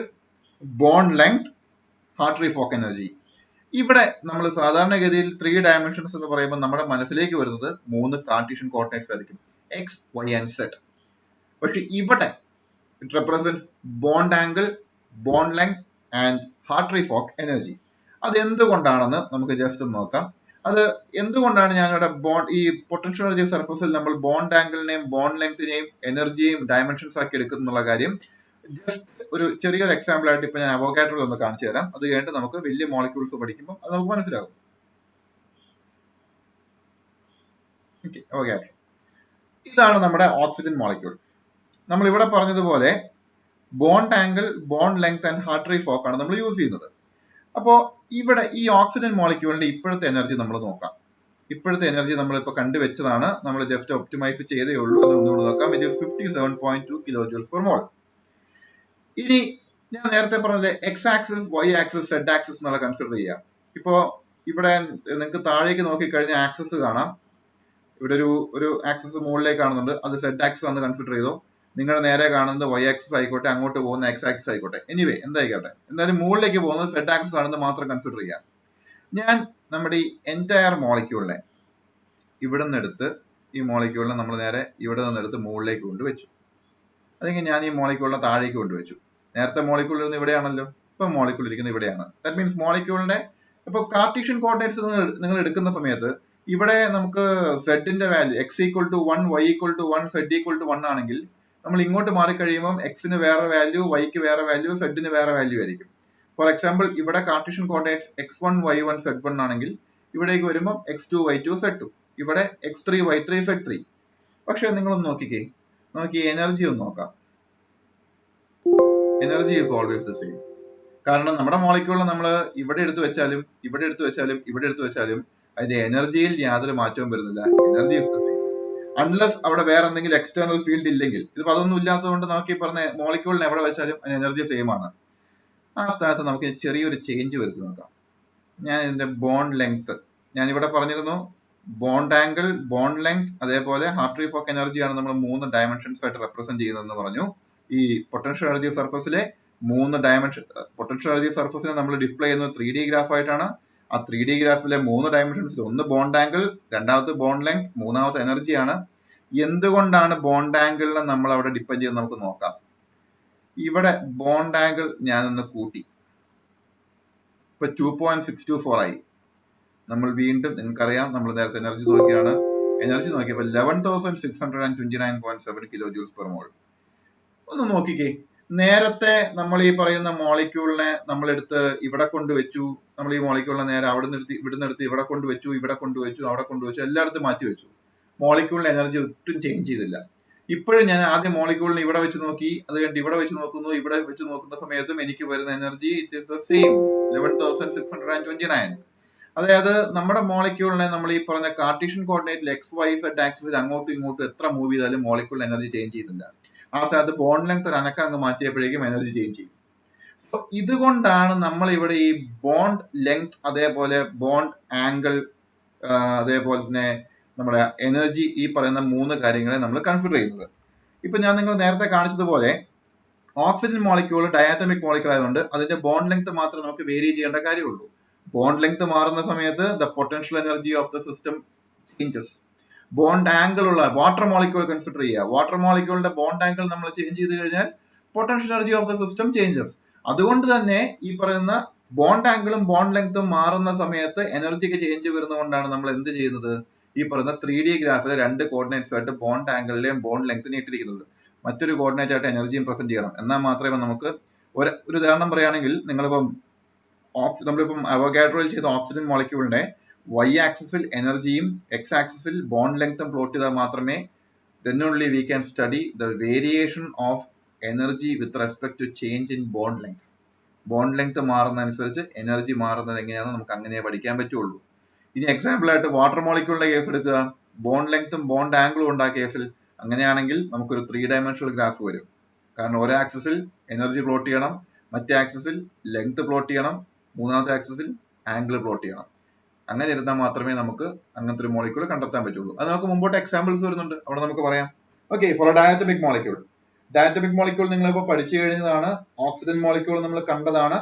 S1: bond length, Hartree-Fock energy. ഇവിടെ നമ്മൾ സാധാരണഗതിയിൽ 3 ഡയമെൻഷൻസ് എന്ന് പറയുമ്പോൾ നമ്മുടെ മനസ്സിലേക്ക് വരുന്നത് 3 കാർട്ടീഷ്യൻ കോർഡിനേറ്റ്സ് ആയിരിക്കും, X, Y and Z. പക്ഷെ ഇവിടെ it represents bond angle, bond length and Hartree-Fock energy. അത് എന്തുകൊണ്ടാണെന്ന് നമുക്ക് ജസ്റ്റ് നോക്കാം. അത് എന്തുകൊണ്ടാണ് ഞങ്ങളുടെ ബോണ്ട് ഈ പൊട്ടൻഷ്യൽ എനർജി സർഫസിൽ നമ്മൾ ബോണ്ട് ആംഗിളിനെയും ബോണ്ട് ലെങ്തിനെയും എനർജിയും ഡയമെൻഷൻസ് ആക്കി എടുക്കുന്നുള്ള കാര്യം ജസ്റ്റ് ഒരു ചെറിയൊരു എക്സാമ്പിൾ ആയിട്ട് ഇപ്പൊ ഞാൻ അവോഗാഡ്രോയിൽ ഒന്ന് കാണിച്ചു തരാം. അത് കഴിഞ്ഞിട്ട് നമുക്ക് വലിയ മോളിക്യൂൾസ് പഠിക്കുമ്പോൾ അത് നമുക്ക് മനസ്സിലാകും. അവോഗാഡ്രോ ഇതാണ് നമ്മുടെ ഓക്സിജൻ മോളിക്യൂൾ. നമ്മൾ ഇവിടെ പറഞ്ഞതുപോലെ bond angle, bond length and heart rate folk ആണ് നമ്മൾ യൂസ് ചെയ്യുന്നത്. അപ്പോ ഇവിടെ ഈ ഓക്സിജൻ മോളിക്യൂളിന്റെ ഇപ്പോഴത്തെ എനർജി നമ്മൾ നോക്കാം. ഇപ്പോഴത്തെ എനർജി നമ്മൾ ഇപ്പൊ കണ്ടുവച്ചതാണ്, നമ്മൾ ജസ്റ്റ് ഒപ്റ്റിമൈസ് ചെയ്തേ ഉള്ളൂ. ഒന്നുകൂടി നോക്കാം. ഇത് 57.2 kilojoules per mole. ഇനി ഞാൻ നേരത്തെ പറഞ്ഞത് X axis, Y axis, Z axis എന്നുള്ള കൺസിഡർ ചെയ്യാം. ഇപ്പോ ഇവിടെ നിങ്ങൾക്ക് താഴേക്ക് നോക്കിക്കഴിഞ്ഞാൽ ആക്സിസ് കാണാം. ഇവിടെ ഒരു ആക്സിസ് മുകളിലേക്ക് കാണുന്നുണ്ട്, അത് സെഡ് ആക്സിസ് ആണെന്ന് കൺസിഡർ ചെയ്തോ. നിങ്ങൾ നേരെ കാണുന്നത് വൈ ആക്സിസ് ആയിക്കോട്ടെ, അങ്ങോട്ട് പോകുന്ന എക്സ് ആക്സിസ് ആയിക്കോട്ടെ, എനിവേ എന്തായിക്കോട്ടെ, എന്തായാലും മുകളിലേക്ക് പോകുന്നത് സെഡ് ആക്സിസ് ആണെന്ന് മാത്രം കൺസിഡർ ചെയ്യാം. ഞാൻ നമ്മുടെ ഈ എൻറ്റയർ മോളിക്യൂളിനെ ഇവിടെ നിന്നെടുത്ത് ഈ മോളിക്യൂളിനെ നമ്മൾ നേരെ ഇവിടെ നിന്നെടുത്ത് മുകളിലേക്ക് കൊണ്ടുവച്ചു. അല്ലെങ്കിൽ ഞാൻ ഈ മോളിക്യൂളിനെ താഴേക്ക് കൊണ്ടുവച്ചു. നേരത്തെ മോളിക്യൂൾ ഇരുന്ന് ഇവിടെയാണല്ലോ, ഇപ്പൊ മോളിക്യൂൾ ഇരിക്കുന്നത് ഇവിടെയാണ്. ദാറ്റ് മീൻസ് മോളിക്യൂളിന്റെ ഇപ്പൊ കാർട്ടീഷ്യൻ കോർഡിനേറ്റ്സ് നിങ്ങൾ എടുക്കുന്ന സമയത്ത് ഇവിടെ നമുക്ക് സെഡിന്റെ value x equal to 1, y equal to 1, z equal to 1 ആണെങ്കിൽ നമ്മൾ ഇങ്ങോട്ട് മാറിക്കഴിയുമ്പോൾ എക്സിന് വേറെ വാല്യൂ, വൈക്ക് വേറെ വാല്യൂ, സെഡിന് വേറെ വാല്യൂ ആയിരിക്കും. ഫോർ എക്സാമ്പിൾ ഇവിടെ Cartesian coordinates x1, y1, z1 ആണെങ്കിൽ ഇവിടേക്ക് വരുമ്പോൾ x2, y2, z2, ഇവിടെ x3, y3, z3. പക്ഷെ നിങ്ങളൊന്ന് നോക്കിക്കേ, നമുക്ക് എനർജി ഒന്ന് നോക്കാം. Energy is always the same. കാരണം നമ്മുടെ മോളിക്യൂളിൽ നമ്മൾ ഇവിടെ എടുത്തു വെച്ചാലും ഇവിടെ എടുത്തു വെച്ചാലും ഇവിടെ എടുത്തു വെച്ചാലും അതിന്റെ എനർജിയിൽ യാതൊരു മാറ്റവും വരുന്നില്ല. Energy is the same unless അവിടെ വേറെ എന്തെങ്കിലും എക്സ്റ്റേണൽ ഫീൽഡ് ഇല്ലെങ്കിൽ. ഇതിപ്പോ അതൊന്നും ഇല്ലാത്തതുകൊണ്ട് നമുക്ക് ഈ പറഞ്ഞ മോളിക്യൂളിനെ എവിടെ വെച്ചാലും അതിന് എനർജി സെയിം ആണ്. ആ സ്ഥാനത്ത് നമുക്ക് ചെറിയൊരു ചേഞ്ച് വരുത്തി നോക്കാം. ഞാൻ ഇതിന്റെ ബോണ്ട് ലെങ്ത് ഞാൻ ഇവിടെ പറഞ്ഞിരുന്നു, ബോണ്ട് ആംഗിൾ, ബോണ്ട് ലെങ്ത്, അതേപോലെ ഹാർട്ട് റേറ്റ് ഫോക്ക് എനർജിയാണ് നമ്മൾ 3 ഡയമെൻഷൻസ് ആയിട്ട് റെപ്രസെന്റ് ചെയ്യുന്നതെന്ന് പറഞ്ഞു. ഈ പൊട്ടൻഷ്യൽ എനർജി സർഫസിലെ 3 ഡയമെൻഷൻ, പൊട്ടൻഷ്യൽ എനർജി സർഫസിനെ നമ്മൾ ഡിസ്പ്ലേ ചെയ്യുന്നത് 3D ഗ്രാഫ് ആയിട്ടാണ്. ആ 3D ഗ്രാഫിലെ 3 ഡയമെൻഷൻസിൽ ഒന്ന് ബോണ്ട് ആംഗിൾ, രണ്ടാമത്തെ ബോണ്ട് ലെങ്ത്, മൂന്നാമത്തെ എനർജിയാണ്. എന്തുകൊണ്ടാണ് ബോണ്ട് ആംഗിളിനെ നമ്മൾ അവിടെ ഡിപ്പെൻഡ് ചെയ്യുന്നത് നമുക്ക് നോക്കാം. ഇവിടെ ബോണ്ട് ആംഗിൾ ഞാനൊന്ന് കൂട്ടി, ഇപ്പൊ 2.624 ആയി. നമ്മൾ വീണ്ടും നിങ്ങൾക്കറിയാം, നമ്മൾ നേരത്തെ എനർജി നോക്കിയാണ്, എനർജി നോക്കിയപ്പോൾ 11,629.7 kilojoules per mole. ഒന്ന് നോക്കിക്കേ, നേരത്തെ നമ്മൾ ഈ പറയുന്ന മോളിക്യൂളിനെ നമ്മളെടുത്ത് ഇവിടെ കൊണ്ടുവച്ചു, നമ്മൾ ഈ മോളിക്യൂളിനെ നേരെ അവിടെ നിർത്തി ഇവിടുന്ന് എടുത്ത് ഇവിടെ കൊണ്ടുവച്ചു, ഇവിടെ കൊണ്ടുവച്ചു, അവിടെ കൊണ്ടുവച്ചു, എല്ലായിടത്തും മാറ്റി വെച്ചു. മോളിക്യൂളിന്റെ എനർജി ഒട്ടും ചേഞ്ച് ചെയ്തില്ല. ഇപ്പോഴും ഞാൻ ആദ്യം മോളിക്യൂളിനെ ഇവിടെ വെച്ച് നോക്കി, അത് കഴിഞ്ഞിട്ട് ഇവിടെ വെച്ച് നോക്കുന്നു, ഇവിടെ വെച്ച് നോക്കുന്ന സമയത്തും എനിക്ക് വരുന്ന energy it is the same 11,629. അതായത് നമ്മുടെ മോളിക്യൂളിനെ നമ്മൾ ഈ പറഞ്ഞ കാർട്ടീഷ്യൻ കോർഡിനേറ്റിൽ എക്സ്, വൈ, സെഡ് ആക്സിസിൽ അങ്ങോട്ടും ഇങ്ങോട്ടും എത്ര മൂവ് ചെയ്താലും മോളിക്യൂൾ എനർജി ചേഞ്ച് ചെയ്യുന്നില്ല. ആ സ്ഥാനത്ത് ബോണ്ട് ലെങ്ത് ഒരു അനക്കം മാറ്റിയപ്പോഴേക്കും എനർജി ചേഞ്ച് ചെയ്യും. സോ ഇതുകൊണ്ടാണ് നമ്മൾ ഇവിടെ ഈ ബോണ്ട് ലെങ്ത്, അതേപോലെ ബോണ്ട് ആംഗിൾ, അതേപോലെ തന്നെ നമ്മുടെ എനർജി, ഈ പറയുന്ന 3 കാര്യങ്ങളെ നമ്മൾ കൺസിഡർ ചെയ്യുന്നത്. ഇപ്പൊ ഞാൻ നിങ്ങൾ നേരത്തെ കാണിച്ചതുപോലെ ഓക്സിജൻ മോളിക്യൂൾ ഡയാറ്റമിക് മോളിക്യൂൾ ആയതുകൊണ്ട് അതിന്റെ ബോണ്ട് ലെങ്ത് മാത്രമേ നമുക്ക് വേരി ചെയ്യേണ്ട കാര്യമുള്ളൂ. ബോണ്ട് ലെങ്ത് മാറുന്ന സമയത്ത് the potential energy of the system changes. Bond angle ഉള്ള വാട്ടർ മോളിക്യൂൾ കൺസിഡർ ചെയ്യുക. വാട്ടർ മോളിക്യൂളിന്റെ ബോണ്ട് ആംഗിൾ നമ്മൾ ചേഞ്ച് ചെയ്ത് കഴിഞ്ഞാൽ potential energy of the system changes. അതുകൊണ്ട് തന്നെ ഈ പറയുന്ന ബോണ്ട് ആംഗിളും ബോണ്ട് ലെങ്തും മാറുന്ന സമയത്ത് എനർജിക്ക് ചേഞ്ച് വരുന്നതുകൊണ്ടാണ് നമ്മൾ എന്ത് ചെയ്യുന്നത്, ഈ പറയുന്ന 3D ഗ്രാഫിലെ 2 കോർഡിനേറ്റ്സ് ആയിട്ട് ബോണ്ട് ആംഗിളിലെയും ബോണ്ട് ലെങ്തിനെ ഇട്ടിരിക്കുന്നത്. മറ്റൊരു കോർഡിനേറ്റ് ആയിട്ട് എനർജിയും പ്രസന്റ് ചെയ്യണം. എന്നാൽ മാത്രമേ നമുക്ക് ഒരു ഉദാഹരണം പറയുകയാണെങ്കിൽ, നമ്മളിപ്പം അവോഗാഡ്രോയിൽ ചെയ്ത ഓക്സിജൻ മോളിക്യൂളിന്റെ വൈ ആക്സിസിൽ എനർജിയും എക്സ് ആക്സിസിൽ ബോണ്ട് ലെങ്തും പ്ലോട്ട് ചെയ്താൽ മാത്രമേ then only we can study the variation of energy with respect to change in bond length. Bond length മാറുന്നതനുസരിച്ച് എനർജി മാറുന്നത് എങ്ങനെയാണെന്ന് നമുക്ക് അങ്ങനെ പഠിക്കാൻ പറ്റുള്ളൂ. ഇനി എക്സാമ്പിൾ ആയിട്ട് വാട്ടർ മോളിക്യൂളിന്റെ കേസ് എടുക്കുക. ബോണ്ട് ലെങ്ത്തും ബോണ്ട് ആംഗിളും ഉണ്ടായ കേസിൽ അങ്ങനെയാണെങ്കിൽ നമുക്കൊരു 3 dimensional ഗ്രാഫ് വരും. കാരണം ഒരു ആക്സിസിൽ എനർജി പ്ലോട്ട് ചെയ്യണം, മറ്റേ ആക്സിസിൽ ലെങ്ത് പ്ലോട്ട് ചെയ്യണം, മൂന്നാമത്തെ ആക്സിസിൽ ആംഗിൾ പ്ലോട്ട് ചെയ്യണം. അങ്ങനെ ഇരുന്നാൽ മാത്രമേ നമുക്ക് അങ്ങനത്തെ ഒരു മോളിക്യൂൾ കണ്ടെത്താൻ പറ്റുള്ളൂ. അത് നമുക്ക് മുമ്പോട്ട് എക്സാമ്പിൾസ് വരുന്നുണ്ട്, അവിടെ നമുക്ക് പറയാം. Okay, for diatomic molecule. Diatomic molecule നിങ്ങളിപ്പോൾ പഠിച്ചു കഴിഞ്ഞതാണ്. ഓക്സിജൻ മോളിക്യൂൾ നമ്മൾ കണ്ടതാണ്.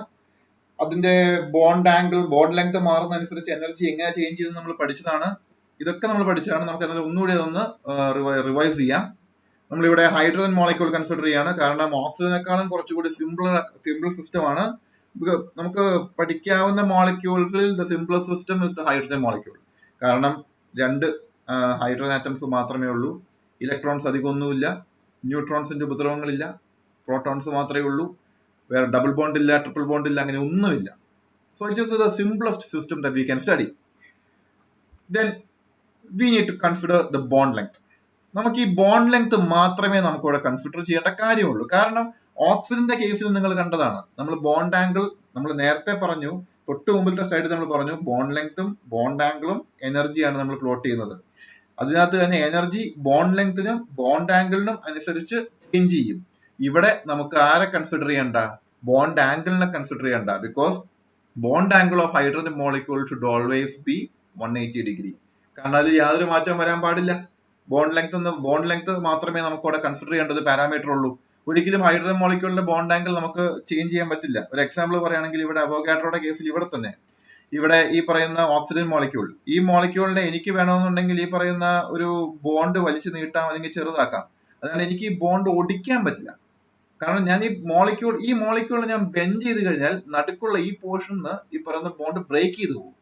S1: അതിന്റെ ബോണ്ട് ആംഗിൾ, ബോണ്ട് ലെങ്ത് മാറുന്നതനുസരിച്ച് എനർജി എങ്ങനെ ചേഞ്ച് ചെയ്യുന്നത് നമ്മൾ പഠിച്ചതാണ്. ഇതൊക്കെ നമ്മൾ പഠിച്ചതാണ്. നമുക്ക് എന്നാൽ ഒന്നുകൂടി അതൊന്ന് റിവൈസ് ചെയ്യാം. നമ്മളിവിടെ ഹൈഡ്രജൻ മോളിക്യൂൾ കൺസിഡർ ചെയ്യാണ്. കാരണം ഓക്സിജനേക്കാളും കുറച്ചുകൂടി സിമ്പിൾ സിസ്റ്റം ആണ് നമുക്ക് പഠിക്കാവുന്ന മോളിക്യൂൾസിൽ the simplest system is the hydrogen molecule. കാരണം രണ്ട് ഹൈഡ്രജൻ ആറ്റംസ് മാത്രമേ ഉള്ളൂ, ഇലക്ട്രോൺസ് അധികമൊന്നുമില്ല, ന്യൂട്രോൺസിന്റെ ഉപദ്രവങ്ങളില്ല, പ്രോട്ടോൺസ് മാത്രമേ ഉള്ളൂ, വേറെ ഡബിൾ ബോണ്ട് ഇല്ല, ട്രിപ്പിൾ ബോണ്ട് ഇല്ല, അങ്ങനെ ഒന്നുമില്ല. So it is the simplest system that we can study. Then we need to consider the bond length. നമുക്ക് ഈ ബോണ്ട് ലെങ്ത് മാത്രമേ നമുക്ക് ഇവിടെ കൺസിഡർ ചെയ്യേണ്ട കാര്യമുള്ളൂ. കാരണം ഓക്സിജന്റെ കേസിൽ നിങ്ങൾ കണ്ടതാണ്, നമ്മൾ ബോണ്ട് ആംഗിൾ നമ്മൾ നേരത്തെ പറഞ്ഞു, തൊട്ട് മുമ്പിലത്തെ സൈഡിൽ നമ്മൾ പറഞ്ഞു ബോണ്ട് ലെങ്ത്തും ബോണ്ട് ആംഗിളും എനർജിയാണ് നമ്മൾ പ്ലോട്ട് ചെയ്യുന്നത്. അതിനകത്ത് തന്നെ എനർജി ബോണ്ട് ലെങ്ത്തിനും ബോണ്ട് ആംഗിളിനും അനുസരിച്ച് ചേഞ്ച് ചെയ്യും. ഇവിടെ നമുക്ക് ആരെ കൺസിഡർ ചെയ്യണ്ട? ബോണ്ട് ആംഗിളിനെ കൺസിഡർ ചെയ്യണ്ട. Because bond angle of hydrogen molecule should always be 180 degree. കാരണം അതിൽ യാതൊരു മാറ്റവും വരാൻ പാടില്ല. ബോണ്ട് ലെങ്ത് മാത്രമേ നമുക്ക് ഇവിടെ കൺസിഡർ ചെയ്യേണ്ടത് പാരാമീറ്റർ ഉള്ളൂ. ഒരിക്കലും ഹൈഡ്രജൻ മോളിക്യൂളിന്റെ ബോണ്ട് ആംഗിൾ നമുക്ക് ചേഞ്ച് ചെയ്യാൻ പറ്റില്ല. ഒരു എക്സാമ്പിൾ പറയുകയാണെങ്കിൽ ഇവിടെ അവോഗാഡ്രോയുടെ കേസിൽ ഇവിടെ തന്നെ, ഇവിടെ ഈ പറയുന്ന ഓക്സിജൻ മോളിക്യൂൾ, ഈ മോളിക്യൂളിനെ എനിക്ക് വേണമെന്നുണ്ടെങ്കിൽ ഈ പറയുന്ന ഒരു ബോണ്ട് വലിച്ചു നീട്ടാം അല്ലെങ്കിൽ ചെറുതാക്കാം. അതാണ് എനിക്ക് ഈ ബോണ്ട് ഒടിക്കാൻ പറ്റില്ല. കാരണം ഞാൻ ഈ മോളിക്യൂളിനെ ഞാൻ ബെൻഡ് ചെയ്ത് കഴിഞ്ഞാൽ നടുക്കുള്ള ഈ പോർഷന് ഈ പറയുന്ന ബോണ്ട് ബ്രേക്ക് ചെയ്ത് പോകും.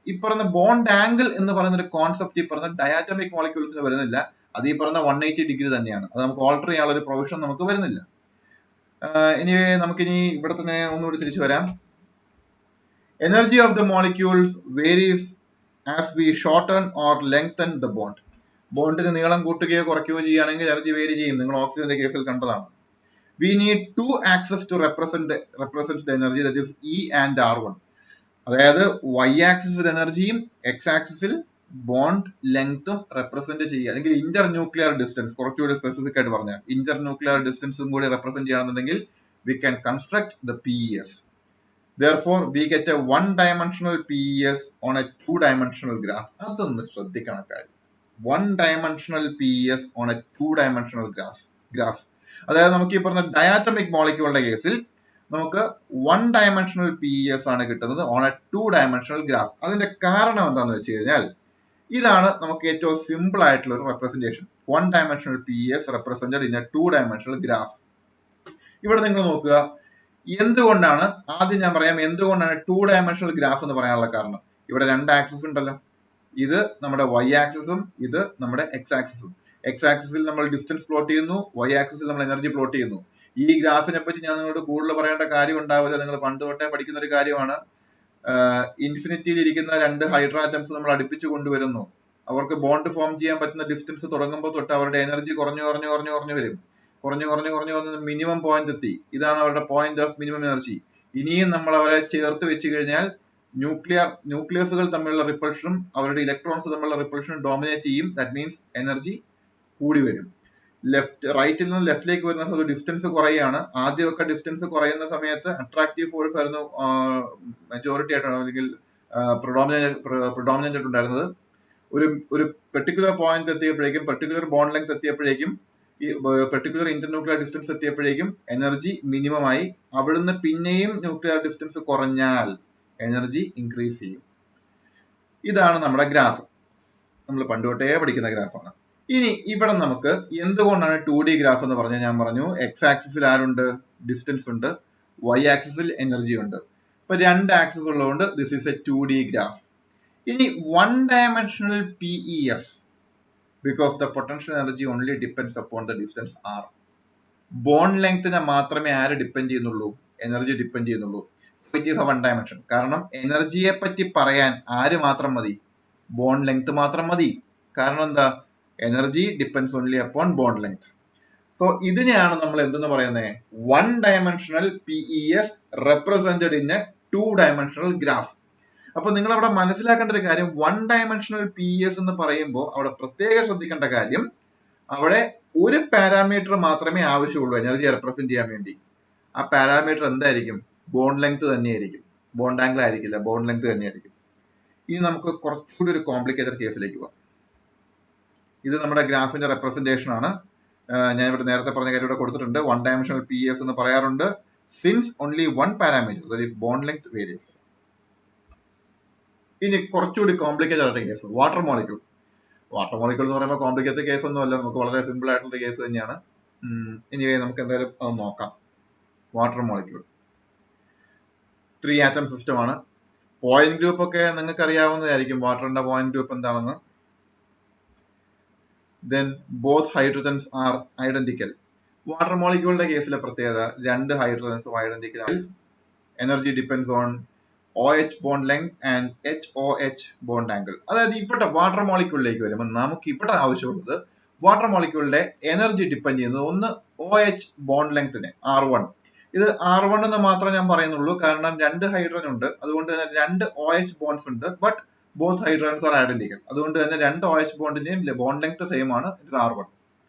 S1: ഈ പറയുന്ന ബോണ്ട് ആംഗിൾ എന്ന് പറയുന്ന ഒരു കോൺസെപ്റ്റ് ഈ പറയുന്ന ഡയാറ്റമിക് മോളിക്യൂൾസിന് വരുന്നില്ല. അത് ഈ പറയുന്ന 180 ഡിഗ്രി തന്നെയാണ്. അത് നമുക്ക് ഓൾട്ടർ ചെയ്യാനുള്ള ഒരു പ്രൊവിഷൻ നമുക്ക് വരുന്നില്ല. ഇനി നമുക്കിനി ഇവിടെ തന്നെ ഒന്നുകൂടി തിരിച്ചു വരാം. Energy of the molecules varies as we shorten or lengthen the bond. ബോണ്ടിന് നീളം കൂട്ടുകയോ കുറയ്ക്കുകയോ ചെയ്യുകയാണെങ്കിൽ എനർജി വേരി ചെയ്യും. നിങ്ങൾ ഓക്സിജന്റെ കേസിൽ കണ്ടതാണ്. We need 2 axes to represent the energy, that is E and R1. അതായത് y ആക്സിസിൽ എനർജിയും എക്സ് ആക്സിസിൽ ബോണ്ട് ലെങ്ത്തും റെപ്രസെന്റ് ചെയ്യുക, അല്ലെങ്കിൽ ഇന്റർ ന്യൂക്ലിയർ ഡിസ്റ്റൻസ്, കുറച്ചുകൂടി സ്പെസിഫിക് ആയിട്ട് പറഞ്ഞാൽ ഇന്റർ ന്യൂക്ലിയർ ഡിസ്റ്റൻസും കൂടി റെപ്രസെന്റ് ചെയ്യുകയാണെന്നുണ്ടെങ്കിൽ we can construct the PES. Therefore, we get a one-dimensional PES on a two-dimensional graph. അതൊന്ന് ശ്രദ്ധിക്കണം കാര്യം. One-dimensional PES on a two-dimensional graph. അതായത് നമുക്ക് ഈ പറഞ്ഞ ഡയാറ്റമിക് മോളിക്യൂളിന്റെ കേസിൽ നമുക്ക് 1-dimensional PES ആണ് കിട്ടുന്നത് ഓൺ എ 2-dimensional ഗ്രാഫ്. അതിന്റെ കാരണം എന്താണെന്ന് വെച്ച് കഴിഞ്ഞാൽ ഇതാണ് നമുക്ക് ഏറ്റവും സിമ്പിൾ ആയിട്ടുള്ള ഒരു representation. 1-dimensional PES represented in a 2-dimensional graph. ഇവിടെ നിങ്ങൾ നോക്കുക, എന്തുകൊണ്ടാണ്, ആദ്യം ഞാൻ പറയാം എന്തുകൊണ്ടാണ് 2-dimensional ഗ്രാഫ് എന്ന് പറയാനുള്ള കാരണം. ഇവിടെ രണ്ട് ആക്സിസ് ഉണ്ടല്ലോ, ഇത് നമ്മുടെ y ആക്സിസും ഇത് നമ്മുടെ x ആക്സിസും. x ആക്സിസിൽ നമ്മൾ ഡിസ്റ്റൻസ് പ്ലോട്ട് ചെയ്യുന്നു, y ആക്സിസിൽ നമ്മൾ എനർജി പ്ലോട്ട് ചെയ്യുന്നു. ഈ ഗ്രാഫിനെ പറ്റി ഞാൻ നിങ്ങളോട് കൂടുതൽ പറയേണ്ട കാര്യം ഉണ്ടാവില്ല, നിങ്ങൾ പണ്ട് തൊട്ടേ പഠിക്കുന്ന ഒരു കാര്യമാണ്. ഇൻഫിനിറ്റിയിൽ ഇരിക്കുന്ന രണ്ട് ഹൈഡ്രജൻ ആറ്റംസ് നമ്മൾ അടുപ്പിച്ചു കൊണ്ടുവരുന്നു. അവർക്ക് ബോണ്ട് ഫോം ചെയ്യാൻ പറ്റുന്ന ഡിസ്റ്റൻസ് തുടങ്ങുമ്പോൾ തൊട്ട് അവരുടെ എനർജി കുറഞ്ഞു വരും. കുറഞ്ഞു മിനിമം പോയിന്റ് എത്തി. ഇതാണ് അവരുടെ പോയിന്റ് ഓഫ് മിനിമം എനർജി. ഇനിയും നമ്മൾ അവരെ ചേർത്ത് വെച്ച് കഴിഞ്ഞാൽ ന്യൂക്ലിയസുകൾ തമ്മിലുള്ള റിപ്പൾഷനും അവരുടെ ഇലക്ട്രോൺസ് തമ്മിലുള്ള റിപ്പൾഷനും ഡോമിനേറ്റ് ചെയ്യും. ദാറ്റ് മീൻസ് എനർജി കൂടി വരും. റൈറ്റിൽ നിന്ന് ലെഫ്റ്റിലേക്ക് വരുന്ന സമയത്ത് ഡിസ്റ്റൻസ് കുറയാണ്. ആദ്യമൊക്കെ ഡിസ്റ്റൻസ് കുറയുന്ന സമയത്ത് അട്രാക്റ്റീവ് ഫോഴ്സ് ആയിരുന്നു മെജോറിറ്റി ആയിട്ടാണ്, അല്ലെങ്കിൽ പ്രിഡോമിനന്റ് ആയിട്ടുണ്ടായിരുന്നത്. ഒരു പെർട്ടിക്കുലർ പോയിന്റ് എത്തിയപ്പോഴേക്കും, പെർട്ടിക്കുലർ ബോണ്ട് ലെങ്ത് എത്തിയപ്പോഴേക്കും, ഈ പെർട്ടിക്കുലർ ഇന്റർന്യൂക്ലിയർ ഡിസ്റ്റൻസ് എത്തിയപ്പോഴേക്കും എനർജി മിനിമം ആയി. അവിടുന്ന് പിന്നെയും ന്യൂക്ലിയർ ഡിസ്റ്റൻസ് കുറഞ്ഞാൽ എനർജി ഇൻക്രീസ് ചെയ്യും. ഇതാണ് നമ്മുടെ ഗ്രാഫ്. നമ്മൾ പണ്ടുതൊട്ടേ പഠിക്കുന്ന ഗ്രാഫാണ്. ഇനി ഇവിടെ നമുക്ക് എന്തുകൊണ്ടാണ് 2D ഗ്രാഫ് എന്ന് പറഞ്ഞാൽ, ഞാൻ പറഞ്ഞു എക്സ് ആക്സിസിൽ ആരുണ്ട്, ഡിസ്റ്റൻസ് ഉണ്ട്, y ആക്സിസിൽ എനർജി ഉണ്ട്. ഇപ്പൊ രണ്ട് ആക്സിസ് ഉള്ളതുകൊണ്ട് this is A 2D graph. ഇനി 1-dimensional PES, because the potential energy only depends upon the distance r. Bond ലെങ്ത്തിനെ മാത്രമേ ആര് ഡിപ്പെൻഡ് ചെയ്യുന്നുള്ളൂ, എനർജി ഡിപ്പെൻഡ് ചെയ്യുന്നുള്ളൂ. It is a 1 dimension. കാരണം എനർജിയെ പറ്റി പറയാൻ ആര് മാത്രം മതി, ബോണ്ട് ലെങ്ത് മാത്രം മതി. കാരണം എന്താ, energy depends only upon bond length. So ഇതിനെയാണ് നമ്മൾ എന്തെന്ന് പറയുന്നത്, 1-dimensional PES represented in a 2-dimensional graph. അപ്പൊ നിങ്ങൾ അവിടെ മനസ്സിലാക്കേണ്ട ഒരു കാര്യം, 1-dimensional PES എന്ന് പറയുമ്പോൾ അവിടെ പ്രത്യേകം ശ്രദ്ധിക്കേണ്ട കാര്യം, അവിടെ ഒരു പാരാമീറ്റർ മാത്രമേ ആവശ്യമുള്ളൂ എനർജി റെപ്രസെന്റ് ചെയ്യാൻ വേണ്ടി. ആ പാരാമീറ്റർ എന്തായിരിക്കും, ബോണ്ട് ലെങ്ത് തന്നെയായിരിക്കും, ബോണ്ട് ആംഗിൾ ആയിരിക്കില്ല, ബോണ്ട് ലെങ്ത് തന്നെയായിരിക്കും. ഇനി നമുക്ക് കുറച്ചുകൂടി ഒരു കോംപ്ലിക്കേറ്റഡ് കേസിലേക്ക് പോകാം. ഇത് നമ്മുടെ ഗ്രാഫിന്റെ റെപ്രസെന്റേഷൻ ആണ്. ഞാൻ ഇവിടെ നേരത്തെ പറഞ്ഞ കാര്യം ഇവിടെ കൊടുത്തിട്ടുണ്ട്. 1-dimensional PES എന്ന് പറയാറുണ്ട് since only one parameter, that is bond length various. ഇനി കുറച്ചുകൂടി കോംപ്ലിക്കേറ്റഡ് ആയിട്ട് case, water molecule. Water molecule എന്ന് പറയുമ്പോൾ കോംപ്ലിക്കേറ്റഡ് കേസ് ഒന്നും അല്ല, നമുക്ക് വളരെ സിമ്പിൾ ആയിട്ടുള്ള കേസ് തന്നെയാണ്. ഇനി നമുക്ക് എന്തായാലും അത് നോക്കാം. വാട്ടർ മോളിക്യൂൾ 3 ആറ്റം സിസ്റ്റം ആണ്. പോയിന്റ് ഗ്രൂപ്പ് ഒക്കെ നിങ്ങൾക്ക് അറിയാവുന്നതായിരിക്കും, വാട്ടറിന്റെ പോയിന്റ് ഗ്രൂപ്പ് എന്താണെന്ന്. Then both hydrogens are identical. Water മോളിക്യൂളിന്റെ കേസിലെ പ്രത്യേകത, രണ്ട് ഹൈഡ്രജൻസും ഐഡന്റിക്കൽ ആണ്. Energy depends on OH bond length and HOH bond angle. അതായത് ഇവിടെ വാട്ടർ മോളിക്യൂളിലേക്ക് വരുമ്പോൾ നമുക്ക് ഇവിടെ ആവശ്യമുള്ളത് വാട്ടർ മോളിക്യൂളിന്റെ എനർജി ഡിപ്പെൻഡ് ചെയ്യുന്നത് ഒന്ന് OH ബോണ്ട് ലെങ്തിനെ R1. ഇത് R1 എന്ന് മാത്രമേ ഞാൻ പറയുന്നുള്ളൂ, കാരണം രണ്ട് ഹൈഡ്രജൻ ഉണ്ട്, അതുകൊണ്ട് തന്നെ രണ്ട് OH ബോണ്ട്സ് ഉണ്ട്. But both hydrogens are identical, അതുകൊണ്ട് തന്നെ രണ്ട് OH ബോണ്ടിന്റെയും ബോണ്ട് ലെങ്ത് സെയിം ആണ്, ഇത് R1.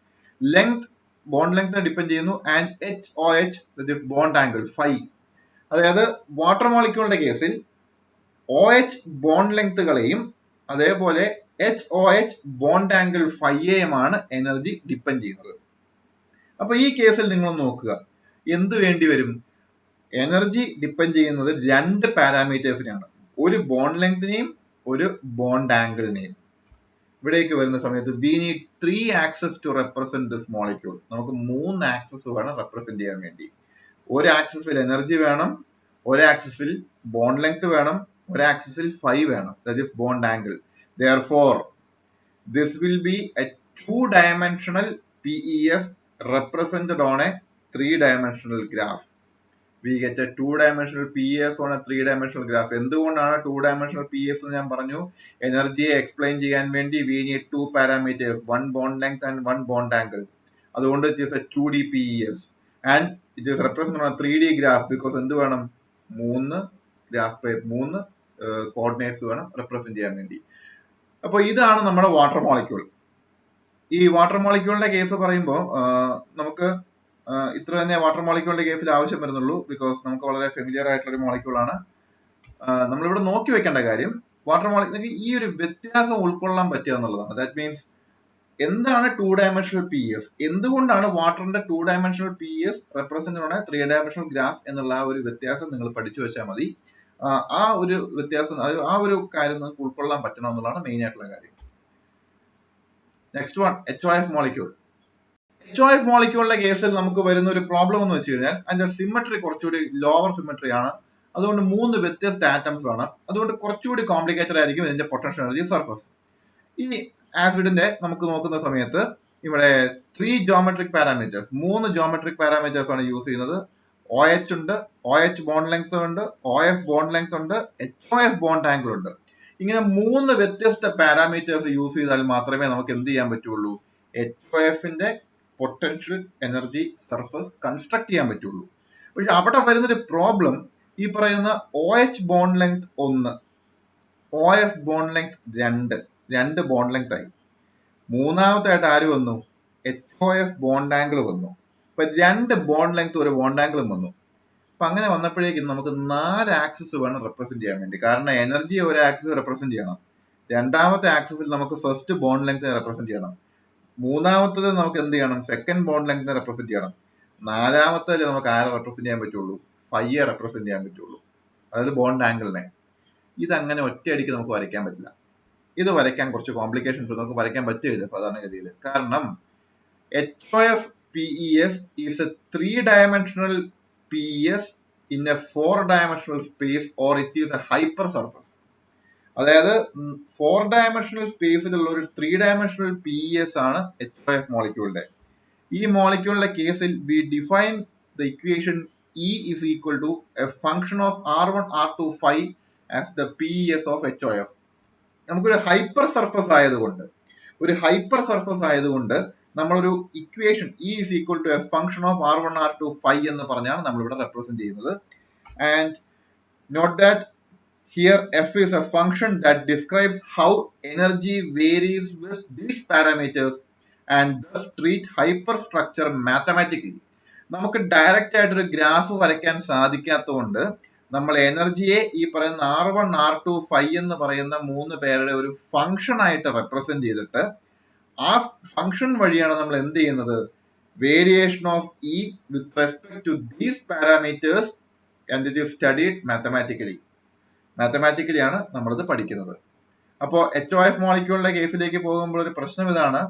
S1: Length bond length depend ചെയ്യുന്നു and HOH bond angle phi. അതായത് വാട്ടർ മോളിക്യൂളിന്റെ കേസിൽ OH ബോണ്ട് ലെങ്തുകളെയും അതേപോലെ HOH ബോണ്ട് ആംഗിൾ ഫൈയെയുമാണ് എനർജി ഡിപ്പെൻഡ് ചെയ്യുന്നത്. അപ്പൊ ഈ കേസിൽ നിങ്ങൾ നോക്കുക, എന്ത് വേണ്ടി വരും? എനർജി ഡിപ്പെൻഡ് ചെയ്യുന്നത് രണ്ട് പാരാമീറ്റേഴ്സിനെയാണ്, ഒരു ബോണ്ട് ലെങ്തിനെയും ഒരു ബോണ്ട് ആംഗിളിനെയും. ഇവിടേക്ക് വരുന്ന സമയത്ത് we need 3 axes to represent this molecule. നമുക്ക് 3 ആക്സസ് വേണം റെപ്രസെന്റ് ചെയ്യാൻ വേണ്ടി. ഒരു ആക്സസിൽ എനർജി വേണം, ഒരു ആക്സസിൽ ബോണ്ട് ലെങ്ത് വേണം, ഒരു ആക്സസിൽ ഫൈ വേണം, that is bond angle. Therefore this will be a 2-dimensional PES represented on a 3-dimensional graph. We get a 2-dimensional PES on a 3-dimensional graph. എന്തുകൊണ്ടാണ് 2-dimensional PES എന്ന് ഞാൻ പറഞ്ഞു? എനർജിയെ explain ചെയ്യാൻ വേണ്ടി we need 2 parameters, one bond length and one bond angle. അതുകൊണ്ട് it is a 2D PES and it is represented on a 3D graph because എന്ത് വേണം? 3 coordinates വേണം റെപ്രസെന്റ് ചെയ്യാൻ വേണ്ടി. അപ്പൊ ഇതാണ് നമ്മുടെ വാട്ടർ മോളിക്യൂൾ. ഈ വാട്ടർ മോളിക്യൂളിന്റെ കേസ് പറയുമ്പോൾ നമുക്ക് ഇത്ര തന്നെ വാട്ടർ മോളിക്യൂളിന്റെ കേസിൽ ആവശ്യം വരുന്നുള്ളൂ, ബിക്കോസ് നമുക്ക് വളരെ ഫെമിലിയർ ആയിട്ടുള്ള ഒരു മോളിക്യൂൾ ആണ്. നമ്മളിവിടെ നോക്കി വെക്കേണ്ട കാര്യം, വാട്ടർ മോളിക്യൂൾ ഈ ഒരു വ്യത്യാസം ഉൾക്കൊള്ളാൻ പറ്റുക എന്നുള്ളതാണ്. ദാറ്റ് മീൻസ് എന്താണ് 2-dimensional PES, എന്തുകൊണ്ടാണ് വാട്ടറിന്റെ 2-dimensional PES represent on 3-dimensional graph എന്നുള്ള ആ ഒരു വ്യത്യാസം നിങ്ങൾ പഠിച്ചു വെച്ചാൽ മതി. ആ ഒരു വ്യത്യാസം, ആ ഒരു കാര്യം നിങ്ങൾക്ക് ഉൾക്കൊള്ളാൻ പറ്റണം എന്നുള്ളതാണ് മെയിൻ ആയിട്ടുള്ള കാര്യം. Next one, HOF molecule. HOF മോളിക്യൂളിന്റെ കേസിൽ നമുക്ക് വരുന്ന ഒരു പ്രോബ്ലം എന്ന് വെച്ച് കഴിഞ്ഞാൽ അതിന്റെ സിമെട്രി കുറച്ചുകൂടി ലോവർ സിമെട്രി ആണ്. അതുകൊണ്ട് 3 വ്യത്യസ്ത ആറ്റംസ് ആണ്, അതുകൊണ്ട് കുറച്ചുകൂടി കോംപ്ലിക്കേറ്റഡ് ആയിരിക്കും ഇതിന്റെ പൊട്ടൻഷ്യൽ എനർജി സർഫസ്. ഈ ആസിഡിന്റെ നമുക്ക് നോക്കുന്ന സമയത്ത് ഇവിടെ 3 ജോമെട്രിക് പാരാമീറ്റേഴ്സ്, 3 ജോമെട്രിക് പാരാമീറ്റേഴ്സ് ആണ് യൂസ് ചെയ്യുന്നത്. OH ഉണ്ട്, OH ബോണ്ട് ലെങ്ത് ഉണ്ട്, OF ബോണ്ട് ലെങ്ത് ഉണ്ട്, HOF ബോണ്ട് ആംഗിൾ ഉണ്ട്. ഇങ്ങനെ 3 വ്യത്യസ്ത പാരാമീറ്റേഴ്സ് യൂസ് ചെയ്താൽ മാത്രമേ നമുക്ക് എന്ത് ചെയ്യാൻ പറ്റുള്ളൂ? HOFന്റെ പൊട്ടൻഷ്യൽ എനർജി സർഫസ് കൺസ്ട്രക്ട് ചെയ്യാൻ പറ്റുള്ളൂ. പക്ഷെ അവിടെ വരുന്നൊരു പ്രോബ്ലം, ഈ പറയുന്ന OH bond length 1, OF bond length 2 bond length ആയി. മൂന്നാമത്തായിട്ട് ആര് വന്നു? HOF ബോണ്ട് ആംഗിൾ വന്നു. അപ്പൊ 2 ബോണ്ട് ലെങ്ത് ഒരു ബോണ്ട് ആംഗിളും വന്നു. അപ്പൊ അങ്ങനെ വന്നപ്പോഴേക്കും നമുക്ക് 4 ആക്സിസ് വേണം റെപ്രസെന്റ് ചെയ്യാൻ വേണ്ടി. കാരണം എനർജി ഒരു ആക്സിസ് റെപ്രസെന്റ് ചെയ്യണം, രണ്ടാമത്തെ ആക്സിസിൽ നമുക്ക് ഫസ്റ്റ് ബോണ്ട് ലെങ്ത് റെപ്രസെന്റ് ചെയ്യണം, മൂന്നാമത്തത് നമുക്ക് എന്ത് ചെയ്യണം? സെക്കൻഡ് ബോണ്ട് ലെങ്ത് റെപ്രസെന്റ് ചെയ്യണം, നാലാമത്തേൽ നമുക്ക് ആരെ റെപ്രസെന്റ് ചെയ്യാൻ പറ്റുള്ളൂ? ഫൈയെ റെപ്രസെന്റ് ചെയ്യാൻ പറ്റുള്ളൂ, അതായത് ബോണ്ട് ആംഗിളിനെ. ഇതങ്ങനെ ഒറ്റയടിക്ക് നമുക്ക് വരയ്ക്കാൻ പറ്റില്ല. ഇത് വരയ്ക്കാൻ കുറച്ച് കോംപ്ലിക്കേഷൻസ്, നമുക്ക് വരയ്ക്കാൻ പറ്റുകയില്ല സാധാരണഗതിയിൽ. കാരണം HOF PES is a 3-dimensional PES in a 4-dimensional space or it is a hypersurface. അതായത് 4-dimensional സ്പേസിലുള്ള ഒരു 3-dimensional PES ആണ് HOF മോളിക്യൂളിന്റെ. ഈ മോളിക്യൂളിന്റെ കേസിൽ we define the equation E is equal to a function of R1 R2 phi as the PES of HOF. നമുക്കൊരു hyper surface ആയതുകൊണ്ട് നമ്മളൊരു equation E is equal to a function of R1 R2 phi എന്ന് പറഞ്ഞാണ് നമ്മളിവിടെ represent ചെയ്യുന്നത്. And note that here F is a function that describes how energy varies with these parameters and thus treat hyperstructure mathematically. നമുക്ക് direct ആയിട്ടൊരു graph വരയ്ക്കാൻ സാധിക്കാത്തതുകൊണ്ട് നമ്മൾ എനർജിയെ ഈ പറയുന്ന R1 R2 phi എന്ന് പറയുന്ന 3 പേരുടെ ഒരു ഫംഗ്ഷൻ ആയിട്ട് റെപ്രസെന്റ് ചെയ്തിട്ട് ആ ഫംഗ്ഷൻ വഴിയാണ് നമ്മൾ എന്ത് ചെയ്യുന്നത്? Variation of E with respect to these parameters and it is studied mathematically ആണ് നമ്മളിത് പഠിക്കുന്നത്. അപ്പോൾ HOF മോളിക്യൂളിന്റെ കേസിലേക്ക് പോകുമ്പോൾ ഒരു പ്രശ്നം ഇതാണ്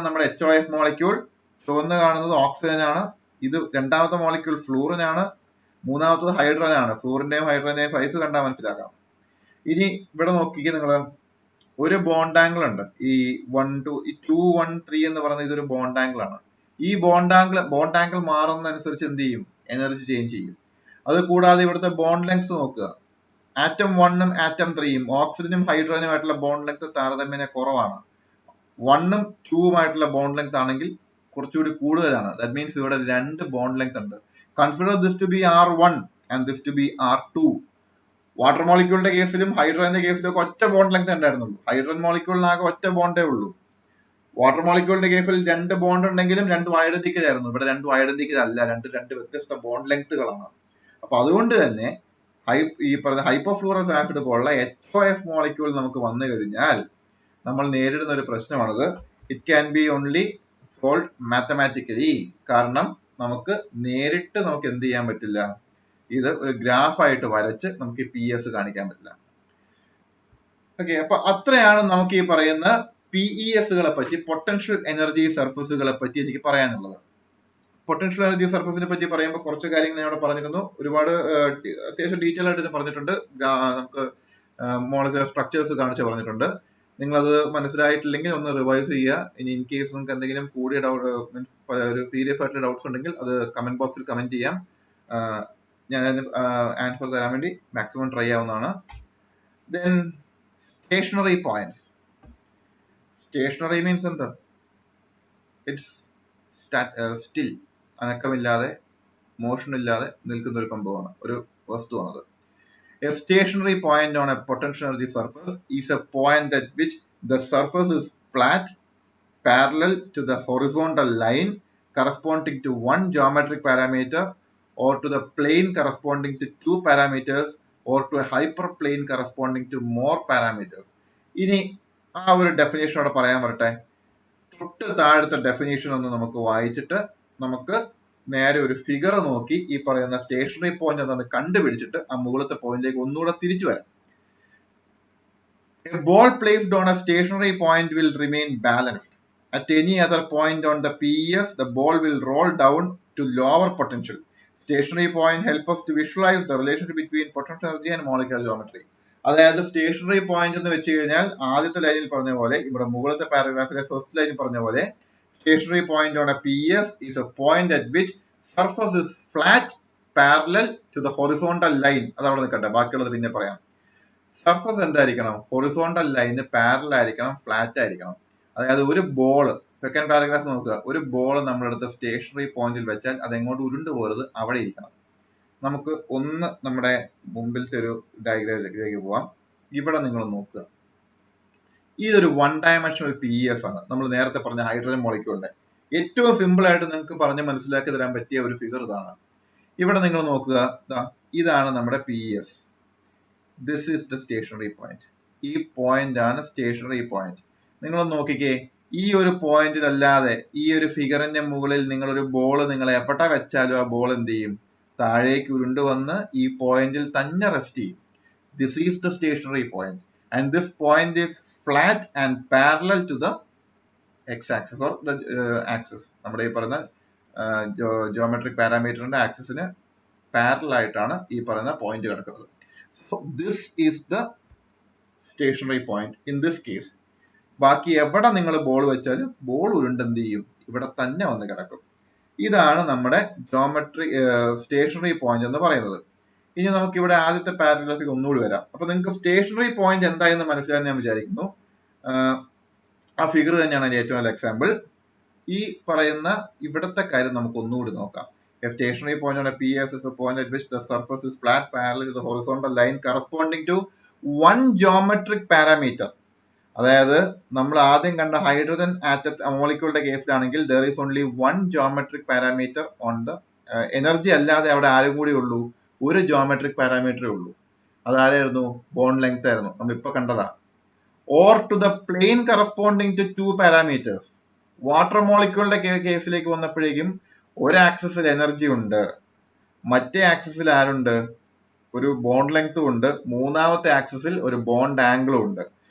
S1: നമ്മുടെ HOF മോളിക്യൂൾ. ചുവന്ന് കാണുന്നത് ഓക്സിജൻ ആണ്, ഇത് രണ്ടാമത്തെ മോളിക്യൂൾ ഫ്ലൂറിൻ ആണ്, മൂന്നാമത്തത് ഹൈഡ്രജൻ ആണ്. ഫ്ലൂറിന്റെയും ഹൈഡ്രജന്റെയും സൈസ് കണ്ടാൽ മനസ്സിലാക്കാം. ഇനി ഇവിടെ നോക്കിക്കേ നിങ്ങൾ, ഒരു ബോണ്ട് ആംഗിൾ ഉണ്ട്. ഈ 2 1 3 എന്ന് പറയുന്നത് ഇതൊരു ബോണ്ട് ആംഗിൾ ആണ്. ഈ ബോണ്ട് ആംഗിൾ മാറുന്നതനുസരിച്ച് എന്ത് ചെയ്യും? എനർജി ചേഞ്ച് ചെയ്യും. അത് കൂടാതെ ഇവിടുത്തെ ബോണ്ട് ലെങ്ത് നോക്കുക. ആറ്റം 1ഉം ആറ്റം 3യും ഓക്സിജനും ഹൈഡ്രജനും ആയിട്ടുള്ള ബോണ്ട് ലെങ്ത് താരതമ്യേന കുറവാണ്. 1ഉം 2ഉം ആയിട്ടുള്ള ബോണ്ട് ലെങ്ത് ആണെങ്കിൽ കുറച്ചുകൂടി കൂടുതലാണ്. ദാറ്റ് മീൻസ് ഇവിടെ 2 ബോണ്ട് ലെങ്ത് ഉണ്ട്. Consider this to be R1 and this to be R2. Water മോളിക്യൂളിന്റെ കേസിലും ഹൈഡ്രജന്റെ കേസിലും ഒക്കെ ഒറ്റ ബോണ്ട് ലെങ്ത് ഉണ്ടായിരുന്നുള്ളൂ. ഹൈഡ്രജൻ മോളിക്യൂളിനാകെ ഒറ്റ ബോണ്ടേ ഉള്ളൂ. വാട്ടർ മോളിക്യൂളിന്റെ കേസിൽ 2 ബോണ്ട് ഉണ്ടെങ്കിലും 2 ഐഡന്റിക്കൽ ആയിരുന്നു. ഇവിടെ 2 ഐഡന്റിക്കൽ അല്ല, രണ്ട് വ്യത്യസ്ത ബോണ്ട് ലെങ്ത്തുകളാണ്. അപ്പൊ അതുകൊണ്ട് തന്നെ ഈ പറഞ്ഞ ഹൈപ്പോഫ്ലൂറസ് ആസിഡ് പോലുള്ള HOF മോളിക്യൂൾ നമുക്ക് വന്നു കഴിഞ്ഞാൽ നമ്മൾ നേരിടുന്ന ഒരു പ്രശ്നമാണിത്. It can be only solve mathematically. കാരണം നമുക്ക് നേരിട്ട് നമുക്ക് എന്ത് ചെയ്യാൻ പറ്റില്ല, ഇത് ഒരു ഗ്രാഫായിട്ട് വരച്ച് നമുക്ക് PS കാണിക്കാൻ പറ്റില്ല. ഓക്കെ, അപ്പൊ അത്രയാണ് നമുക്ക് ഈ പറയുന്ന PESകളെ പറ്റി, പൊട്ടൻഷ്യൽ എനർജി സർഫസുകളെ പറ്റി എനിക്ക് പറയാനുള്ളത്. പൊട്ടൻഷ്യൽ എനർജി സർഫസിനെ പറ്റി പറയുമ്പോൾ കുറച്ച് കാര്യങ്ങൾ ഞാൻ ഇവിടെ പറഞ്ഞിരുന്നു. ഒരുപാട് അത്യാവശ്യം ഡീറ്റെയിൽ ആയിട്ട് ഇത് പറഞ്ഞിട്ടുണ്ട്. നമുക്ക് മോളിക്കുലർ സ്ട്രക്ചേഴ്സ് കാണിച്ച് പറഞ്ഞിട്ടുണ്ട്. നിങ്ങളത് മനസ്സിലായിട്ടില്ലെങ്കിൽ ഒന്ന് റിവൈസ് ചെയ്യുക. ഇനി ഇൻ കേസ് നിങ്ങൾക്ക് എന്തെങ്കിലും കൂടിയ ഡൗട്ട്, മീൻസ് ഒരു സീരിയസ് ആയിട്ടുള്ള ഡൗട്ട്സ് ഉണ്ടെങ്കിൽ അത് കമന്റ് ബോക്സിൽ കമന്റ് ചെയ്യാം. ഞാൻ ആൻസർ തരാൻ വേണ്ടി മാക്സിമം ട്രൈ ആവുന്നതാണ്. Then stationary points. Stationary means എന്താ? ഇറ്റ്സ് സ്റ്റിൽ, അനക്കമില്ലാതെ, മോഷൻ ഇല്ലാതെ നിൽക്കുന്ന ഒരു സംഭവമാണ്, ഒരു വസ്തുവാണത്. A stationary point on a potential energy surface is a point at which the surface is flat, parallel to the horizontal line corresponding to one geometric parameter, or to the plane corresponding to 2 parameters, or to a hyperplane corresponding to more parameters. ഇനി ആ ഒരു definition അവിടെ പറയാൻ വരട്ടെ. തൊട്ട് താഴത്തെ definition ഒന്ന് നമുക്ക് വായിച്ചിട്ട് നമുക്ക് നേരെ ഒരു ഫിഗർ നോക്കി ഈ പറയുന്ന സ്റ്റേഷനറി പോയിന്റ് എന്താണെന്ന് കണ്ടുപിടിച്ചിട്ട് ആ മുകളിലത്തെ പോയിന്റിലേക്ക് ഒന്നുകൂടെ തിരിച്ചു വരാം. A ball placed on a stationary point will remain balanced. At any other point on the PES, the ball will roll down to lower potential. Stationary point help us to visualize the relationship between potential energy and molecular geometry. അതായത് stationery point എന്ന് വെച്ച് കഴിഞ്ഞാൽ ആദ്യത്തെ ലൈനിൽ പറഞ്ഞ പോലെ, ഇവിടെ മുകളിലത്തെ പാരഗ്രാഫിലെ ഫസ്റ്റ് ലൈനിൽ പറഞ്ഞ പോലെ, stationary point on a PES is a point at which surface is flat, parallel to the horizontal line. അത് അവിടെ നിൽക്കട്ടെ, ബാക്കിയുള്ളത് പിന്നെ പറയാം. സർഫസ് എന്തായിരിക്കണം? ഹൊറിസോണ്ടൽ ലൈന് പാരലൽ ആയിരിക്കണം, ഫ്ലാറ്റ് ആയിരിക്കണം. അതായത് ഒരു ബോള്, സെക്കൻഡ് പാരഗ്രാഫ് നോക്കുക, ഒരു ബോൾ നമ്മളെടുത്ത് സ്റ്റേഷനറി പോയിന്റിൽ വെച്ചാൽ അത് എങ്ങോട്ട് ഉരുണ്ടു പോരുത്, അവിടെ ഇരിക്കണം. നമുക്ക് ഒന്ന് നമ്മുടെ മുമ്പിലത്തെ ഒരു ഡയഗ്രാമിലേക്ക് പോവാം. ഇവിടെ നിങ്ങൾ നോക്കുക, ഇതൊരു 1 ഡയമെൻഷണൽ PES ആണ്. നമ്മൾ നേരത്തെ പറഞ്ഞ ഹൈഡ്രജൻ മോളിക്യൂളിന്റെ ഏറ്റവും സിമ്പിൾ ആയിട്ട് നിങ്ങൾക്ക് പറഞ്ഞ് മനസ്സിലാക്കി തരാൻ പറ്റിയ ഒരു ഫിഗർ ഇതാണ്. ഇവിടെ നിങ്ങൾ നോക്കുക, ഇതാണ് നമ്മുടെ PES. This is the stationary point. ഈ പോയിന്റ് ആണ് സ്റ്റേഷനറി പോയിന്റ്. നിങ്ങൾ നോക്കിക്കേ, ഈ ഒരു പോയിന്റിലല്ലാതെ ഈ ഒരു ഫിഗറിന്റെ മുകളിൽ നിങ്ങൾ ഒരു ബോൾ നിങ്ങൾ എവിടെ വെച്ചാലും ആ ബോൾ എന്ത് ചെയ്യും? താഴേക്ക് ഉരുണ്ടു വന്ന് ഈ പോയിന്റിൽ തന്നെ റെസ്റ്റ് ചെയ്യും. This is the stationary point and this point is flat and parallel to the x-axis or the axis. നമ്മുടെ ഈ പറയുന്ന geometric പാരാമീറ്ററിന്റെ ആക്സിസിന് പാരലൽ ആയിട്ടാണ് ഈ പറയുന്ന പോയിന്റ് കിടക്കുന്നത്. So this is the stationary point in this case. ബാക്കി എവിടെ നിങ്ങൾ ബോൾ വെച്ചാലും ബോൾ ഉരുണ്ട് എന്ത് ചെയ്യും? ഇവിടെ തന്നെ വന്ന് കിടക്കും. ഇതാണ് നമ്മുടെ സ്റ്റേഷനറി പോയിന്റ് എന്ന് പറയുന്നത്. ഇനി നമുക്ക് ഇവിടെ ആദ്യത്തെ പാരഗ്രാഫിൽ ഒന്നുകൂടി വരാം. അപ്പൊ നിങ്ങൾക്ക് സ്റ്റേഷനറി പോയിന്റ് എന്തായെന്ന് മനസ്സിലായി ഞാൻ വിചാരിക്കുന്നു. ആ ഫിഗർ തന്നെയാണ് അതിന്റെ ഏറ്റവും നല്ല എക്സാമ്പിൾ. ഈ പറയുന്ന ഇവിടത്തെ കാര്യം നമുക്ക് ഒന്നുകൂടി നോക്കാം. A stationary point on a PES is a point at which the surface is flat, parallel to the horizontal line corresponding to one geometric parameter. അതായത് നമ്മൾ ആദ്യം കണ്ട ഹൈഡ്രജൻ മോളിക്യൂളിന്റെ കേസിലാണെങ്കിൽ there is only one geometric parameter on the energy അല്ലാതെ അവിടെ ആരും കൂടി ഉള്ളൂ, ഒരു ജോമെട്രിക് പാരാമീറ്ററേ ഉള്ളൂ. അതാരായിരുന്നു? ബോണ്ട് ലെങ്ത് ആയിരുന്നു, നമ്മളിപ്പോ കണ്ടതാ. Or to the plane corresponding to 2 parameters. Water മോളിക്യൂളിന്റെ കേസിലേക്ക് വന്നപ്പോഴേക്കും ഒരു ആക്സിസിൽ എനർജി ഉണ്ട്, മറ്റേ ആക്സിസിൽ ആരുണ്ട്? ഒരു ബോണ്ട് ലെങ്ത്തും ഉണ്ട്, മൂന്നാമത്തെ ആക്സിസിൽ ഒരു ബോണ്ട് ആംഗിളും ഉണ്ട്.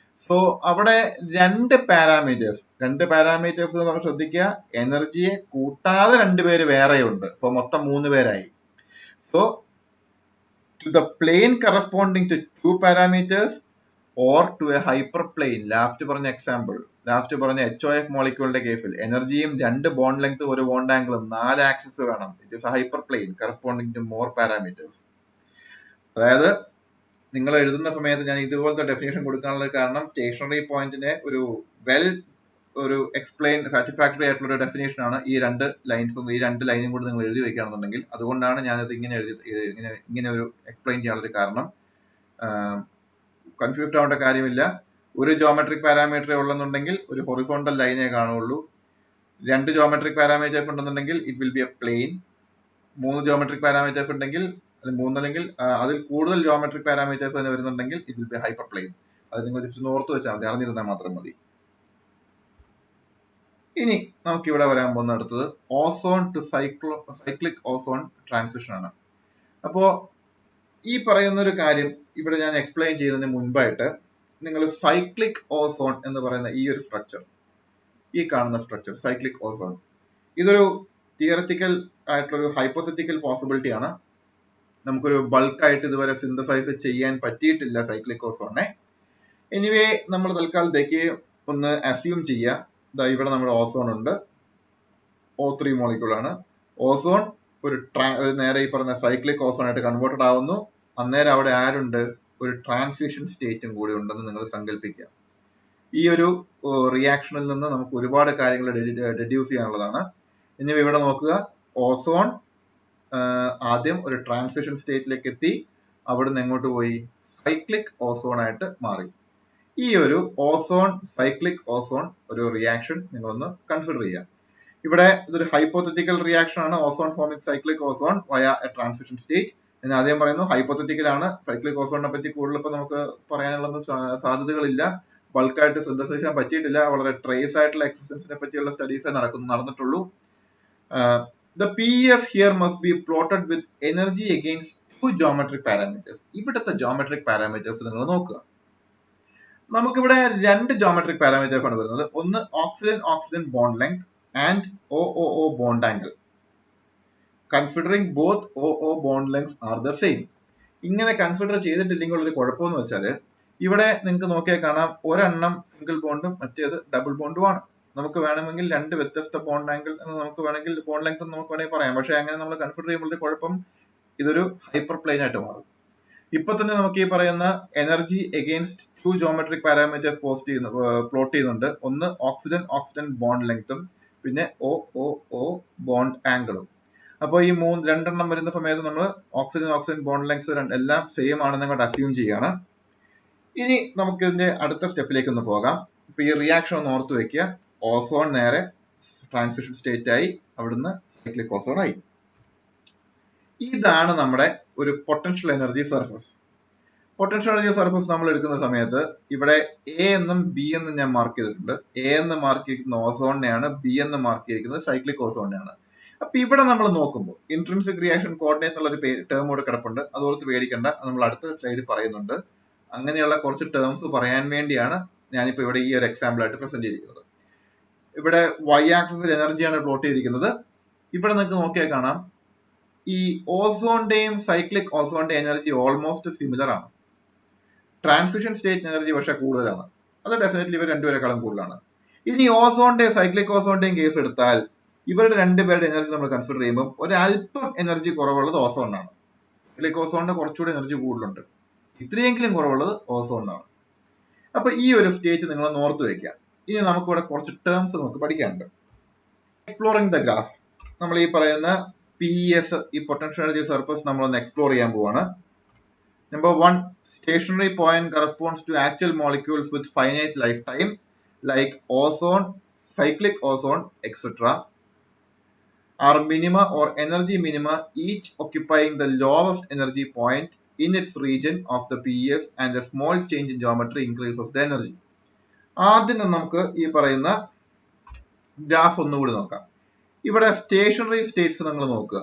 S1: സോ അവിടെ രണ്ട് പാരാമീറ്റേഴ്സ് എന്ന് പറഞ്ഞാൽ ശ്രദ്ധിക്കുക, എനർജിയെ കൂട്ടാതെ 2 പേര് വേറെയുണ്ട്. സോ മൊത്തം 3 പേരായി. So to the plane corresponding to two parameters or to a hyperplane. Last പറഞ്ഞ എക്സാമ്പിൾ, ലാസ്റ്റ് പറഞ്ഞ HOF മോളിക്യൂളിന്റെ കേസിൽ എനർജിയും 2 ബോണ്ട് ലെങ്ത് ഒരു ബോണ്ട് ആംഗിളും 4 ആക്സിസ് വേണം. It is a hyperplane corresponding to more parameters. അതായത് നിങ്ങൾ എഴുതുന്ന സമയത്ത് ഞാൻ ഇതുപോലത്തെ ഡെഫിനേഷൻ കൊടുക്കാനുള്ള കാരണം സ്റ്റേഷനറി പോയിന്റിനെ ഒരു എക്സ്പ്ലെയിൻ സാറ്റിസ്ഫാക്ടറി ആയിട്ടുള്ള ഒരു ഡെഫിനേഷൻ ആണ് ഈ രണ്ട് ലൈനും കൂടി നിങ്ങൾ എഴുതി വെക്കുകയാണെന്നുണ്ടെങ്കിൽ. അതുകൊണ്ടാണ് ഞാനത് ഇങ്ങനെ ഒരു എക്സ്പ്ലെയിൻ ചെയ്യാനുള്ള കാരണം. കൺഫ്യൂസ്ഡ് ആവേണ്ട കാര്യമില്ല. ഒരു ജോമെട്രിക് പാരാമീറ്റർ ഉള്ളെന്നുണ്ടെങ്കിൽ ഒരു ഹൊറിസോണ്ടൽ ലൈനേ കാണുള്ളൂ. 2 ജോമെട്രിക് പാരാമീറ്റേഴ്സ് ഉണ്ടെന്നുണ്ടെങ്കിൽ it will be a plane. 3 geometric parameters ഉണ്ടെങ്കിൽ അത് 3 അല്ലെങ്കിൽ അതിൽ കൂടുതൽ ജോമെട്രിക് പാരാമീറ്റേഴ്സ് തന്നെ വരുന്നുണ്ടെങ്കിൽ it will be hyper plane. അത് നിങ്ങൾ ജസ്റ്റ് ഓർത്ത് വെച്ചാൽ മതി, അറിഞ്ഞിരുന്നാൽ മാത്രം മതി. ഇനി നമുക്ക് ഇവിടെ വരാൻ പോകുന്ന അടുത്തത് ozone to cyclic ozone transition ആണ്. അപ്പോ ഈ പറയുന്ന ഒരു കാര്യം ഇവിടെ ഞാൻ എക്സ്പ്ലെയിൻ ചെയ്യുന്നതിന് മുൻപായിട്ട് നിങ്ങൾ സൈക്ലിക് ഓസോൺ എന്ന് പറയുന്ന ഈ ഒരു സ്ട്രക്ചർ, ഈ കാണുന്ന സ്ട്രക്ചർ സൈക്ലിക് ഓസോൺ, ഇതൊരു തിയററ്റിക്കൽ ആയിട്ടുള്ളൊരു ഹൈപ്പോത്തറ്റിക്കൽ പോസിബിലിറ്റി ആണ്. നമുക്കൊരു ബൾക്കായിട്ട് ഇതുവരെ സിന്തസൈസ് ചെയ്യാൻ പറ്റിയിട്ടില്ല സൈക്ലിക് ഓസോണിനെ. എനിവേ നമ്മൾ തൽക്കാലത്തേക്ക് ഒന്ന് അസ്യൂം ചെയ്യാം. ഇവിടെ നമ്മുടെ ഓസോൺ ഉണ്ട്, O3 മോളിക്യൂൾ ആണ്. ഓസോൺ ഒരു നേരെ ഈ പറഞ്ഞ സൈക്ലിക് ഓസോൺ ആയിട്ട് കൺവേർട്ടഡ് ആവുന്നു. അന്നേരം അവിടെ ആരുണ്ട്? ഒരു ട്രാൻസിഷൻ സ്റ്റേറ്റും കൂടി ഉണ്ടെന്ന് നിങ്ങൾ സങ്കല്പിക്കുക. ഈ ഒരു റിയാക്ഷനിൽ നിന്ന് നമുക്ക് ഒരുപാട് കാര്യങ്ങൾ ഡെഡ്യൂസ് ചെയ്യാനുള്ളതാണ്. ഇനി ഇവിടെ നോക്കുക, ഓസോൺ ആദ്യം ഒരു ട്രാൻസിഷൻ സ്റ്റേറ്റിലേക്ക് എത്തി, അവിടുന്ന് എങ്ങോട്ട് പോയി? സൈക്ലിക് ഓസോൺ ആയിട്ട് മാറി. ഈ ഒരു ഓസോൺ സൈക്ലിക് ഓസോൺ ഒരു റിയാക്ഷൻ നിങ്ങളൊന്ന് കൺസിഡർ ചെയ്യാം. ഇവിടെ ഇതൊരു ഹൈപ്പോത്തറ്റിക്കൽ റിയാക്ഷൻ ആണ്. ഓസോൺ ഫോമിംഗ് സൈക്ലിക് ഓസോൺ വയ എ ട്രാൻസിഷൻ സ്റ്റേറ്റ്. ഞാൻ ആദ്യം പറയുന്നു ഹൈപ്പോത്തറ്റിക്കൽ ആണ്. സൈക്ലിക് ഓസോണിനെ പറ്റി കൂടുതൽ ഇപ്പൊ നമുക്ക് പറയാനുള്ള സാധ്യതകളില്ല. ബൾക്കായിട്ട് സിന്തസൈസ് ചെയ്യാൻ പറ്റിയിട്ടില്ല. വളരെ ട്രേസ് ആയിട്ടുള്ള എക്സിസ്റ്റൻസിനെ പറ്റിയുള്ള studies നടന്നിട്ടുള്ളൂ. The PEF here must be plotted with energy against two geometric parameters. ഇവിടുത്തെ geometric parameters നിങ്ങൾ നോക്കുക. നമുക്കിവിടെ 2 geometric parameters ആണ് വരുന്നത്. ഒന്ന് oxygen bond length and OOO bond angle. Considering both OO bond lengths are the same. ഇങ്ങനെ consider ചെയ്തിട്ടില്ലെങ്കിൽ ഒരു കുഴപ്പമെന്ന് വെച്ചാൽ ഇവിടെ നിങ്ങൾക്ക് നോക്കിയാൽ കാണാം, ഒരെണ്ണം സിംഗിൾ ബോണ്ടും മറ്റേത് ഡബിൾ ബോണ്ടും ആണ്. നമുക്ക് വേണമെങ്കിൽ 2 വ്യത്യസ്ത ബോണ്ട് ആംഗിൾ എന്ന് നമുക്ക് വേണമെങ്കിൽ ബോണ്ട് ലെങ്ത് നമുക്ക് വേണമെങ്കിൽ പറയാം. പക്ഷെ അങ്ങനെ നമ്മൾ കൺസിഡർ ചെയ്യുമ്പോൾ കുഴപ്പം, ഇതൊരു ഹൈപ്പർ പ്ലെയിൻ ആയിട്ട് മാറും. ഇപ്പൊ തന്നെ നമുക്ക് ഈ പറയുന്ന energy against 2 geometric parameter plot ചെയ്യുന്നുണ്ട്. ഒന്ന് ഓക്സിജൻ ബോണ്ട് ലെങ്ത്തും പിന്നെ OOO ബോണ്ട് ആംഗിളും. അപ്പോൾ ഈ 2 വരുന്ന സമയത്ത് നമ്മൾ ഓക്സിജൻ ബോണ്ട് ലെങ്സ് എല്ലാം സെയിം ആണെന്ന് അങ്ങോട്ട് അസ്യൂം ചെയ്യാണ്. ഇനി നമുക്ക് ഇതിന്റെ അടുത്ത സ്റ്റെപ്പിലേക്ക് ഒന്ന് പോകാം. ഇപ്പൊ ഈ റിയാക്ഷൻ ഒന്ന് ഓർത്ത് വെക്കുക. ഓസോൺ നേരെ ട്രാൻസിഷൻ സ്റ്റേറ്റ് ആയി, അവിടുന്ന് സൈക്ലിക് ഓസോൺ ആയി. ഇതാണ് നമ്മുടെ ഒരു potential energy surface. Potential energy surface നമ്മൾ എടുക്കുന്ന സമയത്ത് ഇവിടെ A എന്നും B എന്നും ഞാൻ മാർക്ക് ചെയ്തിട്ടുണ്ട്. A എന്ന് മാർക്ക് ചെയ്തിരിക്കുന്ന ഓസോണിനെയാണ്, B എന്ന് മാർക്ക് ചെയ്തിരിക്കുന്നത് സൈക്ലിക് ഓസോണിനെയാണ്. അപ്പൊ ഇവിടെ നമ്മൾ നോക്കുമ്പോൾ ഇൻട്രിൻസിക് റിയാക്ഷൻ കോർഡിനേറ്റ് എന്നുള്ള ഒരു ടേം കൂടെ കിടപ്പുണ്ട്. അതോർത്ത് പേടിക്കണ്ട, നമ്മൾ അടുത്ത സ്ലൈഡിൽ പറയുന്നുണ്ട്. അങ്ങനെയുള്ള കുറച്ച് ടേംസ് പറയാൻ വേണ്ടിയാണ് ഞാനിപ്പോ ഇവിടെ ഈ ഒരു എക്സാമ്പിൾ ആയിട്ട് പ്രസന്റ് ചെയ്തിരിക്കുന്നത്. ഇവിടെ Y ആക്സിസിൽ എനർജിയാണ് പ്ലോട്ട് ചെയ്തിരിക്കുന്നത്. ഇവിടെ നിങ്ങൾക്ക് നോക്കിയാൽ കാണാം, ഈ ഓസോണിന്റെയും സൈക്ലിക് ഓസോണിന്റെയും എനർജി ഓൾമോസ്റ്റ് സിമിലർ ആണ്. ട്രാൻസിഷൻ സ്റ്റേറ്റ് എനർജി പക്ഷെ കൂടുതലാണ്. അത് ഡെഫിനറ്റ്ലി ഇവർ രണ്ടുപേരെക്കാളും കൂടുതലാണ്. ഇനി ഓസോണിന്റെയും സൈക്ലിക് ഓസോണിന്റെയും കേസ് എടുത്താൽ ഇവരുടെ രണ്ടുപേരുടെ എനർജി നമ്മൾ കൺസിഡർ ചെയ്യുമ്പോൾ ഒരല്പം എനർജി കുറവുള്ളത് ഓസോണിനാണ്. സൈക്ലിക് ഓസോണിന് കുറച്ചുകൂടി എനർജി കൂടുതലുണ്ട്. ഇത്രയെങ്കിലും കുറവുള്ളത് ഓസോണിനാണ്. അപ്പൊ ഈ ഒരു സ്റ്റേറ്റ് നിങ്ങൾ ഓർത്ത് വെക്കാം. ഇനി നമുക്കിവിടെ കുറച്ച് ടേംസ് നമുക്ക് പഠിക്കാനുണ്ട്. Exploring the graph. നമ്മൾ ഈ പറയുന്ന PES, ഈ പൊട്ടൻഷ്യൽ എനർജി സർഫസ് നമ്മളൊന്ന് എക്സ്പ്ലോർ ചെയ്യാൻ പോവാണ്. Number 1, stationary point corresponds to actual molecules with finite lifetime like ozone, cyclic ozone, etc. are minima or energy minima, each occupying the lowest energy point in its region of the PES, and a small change in geometry increases the energy. ആദ്യം നമുക്ക് ഈ പറയുന്ന graph ഒന്നുകൂടി നോക്കാം. ഇവിടെ stationery States നിങ്ങൾ നോക്കുക.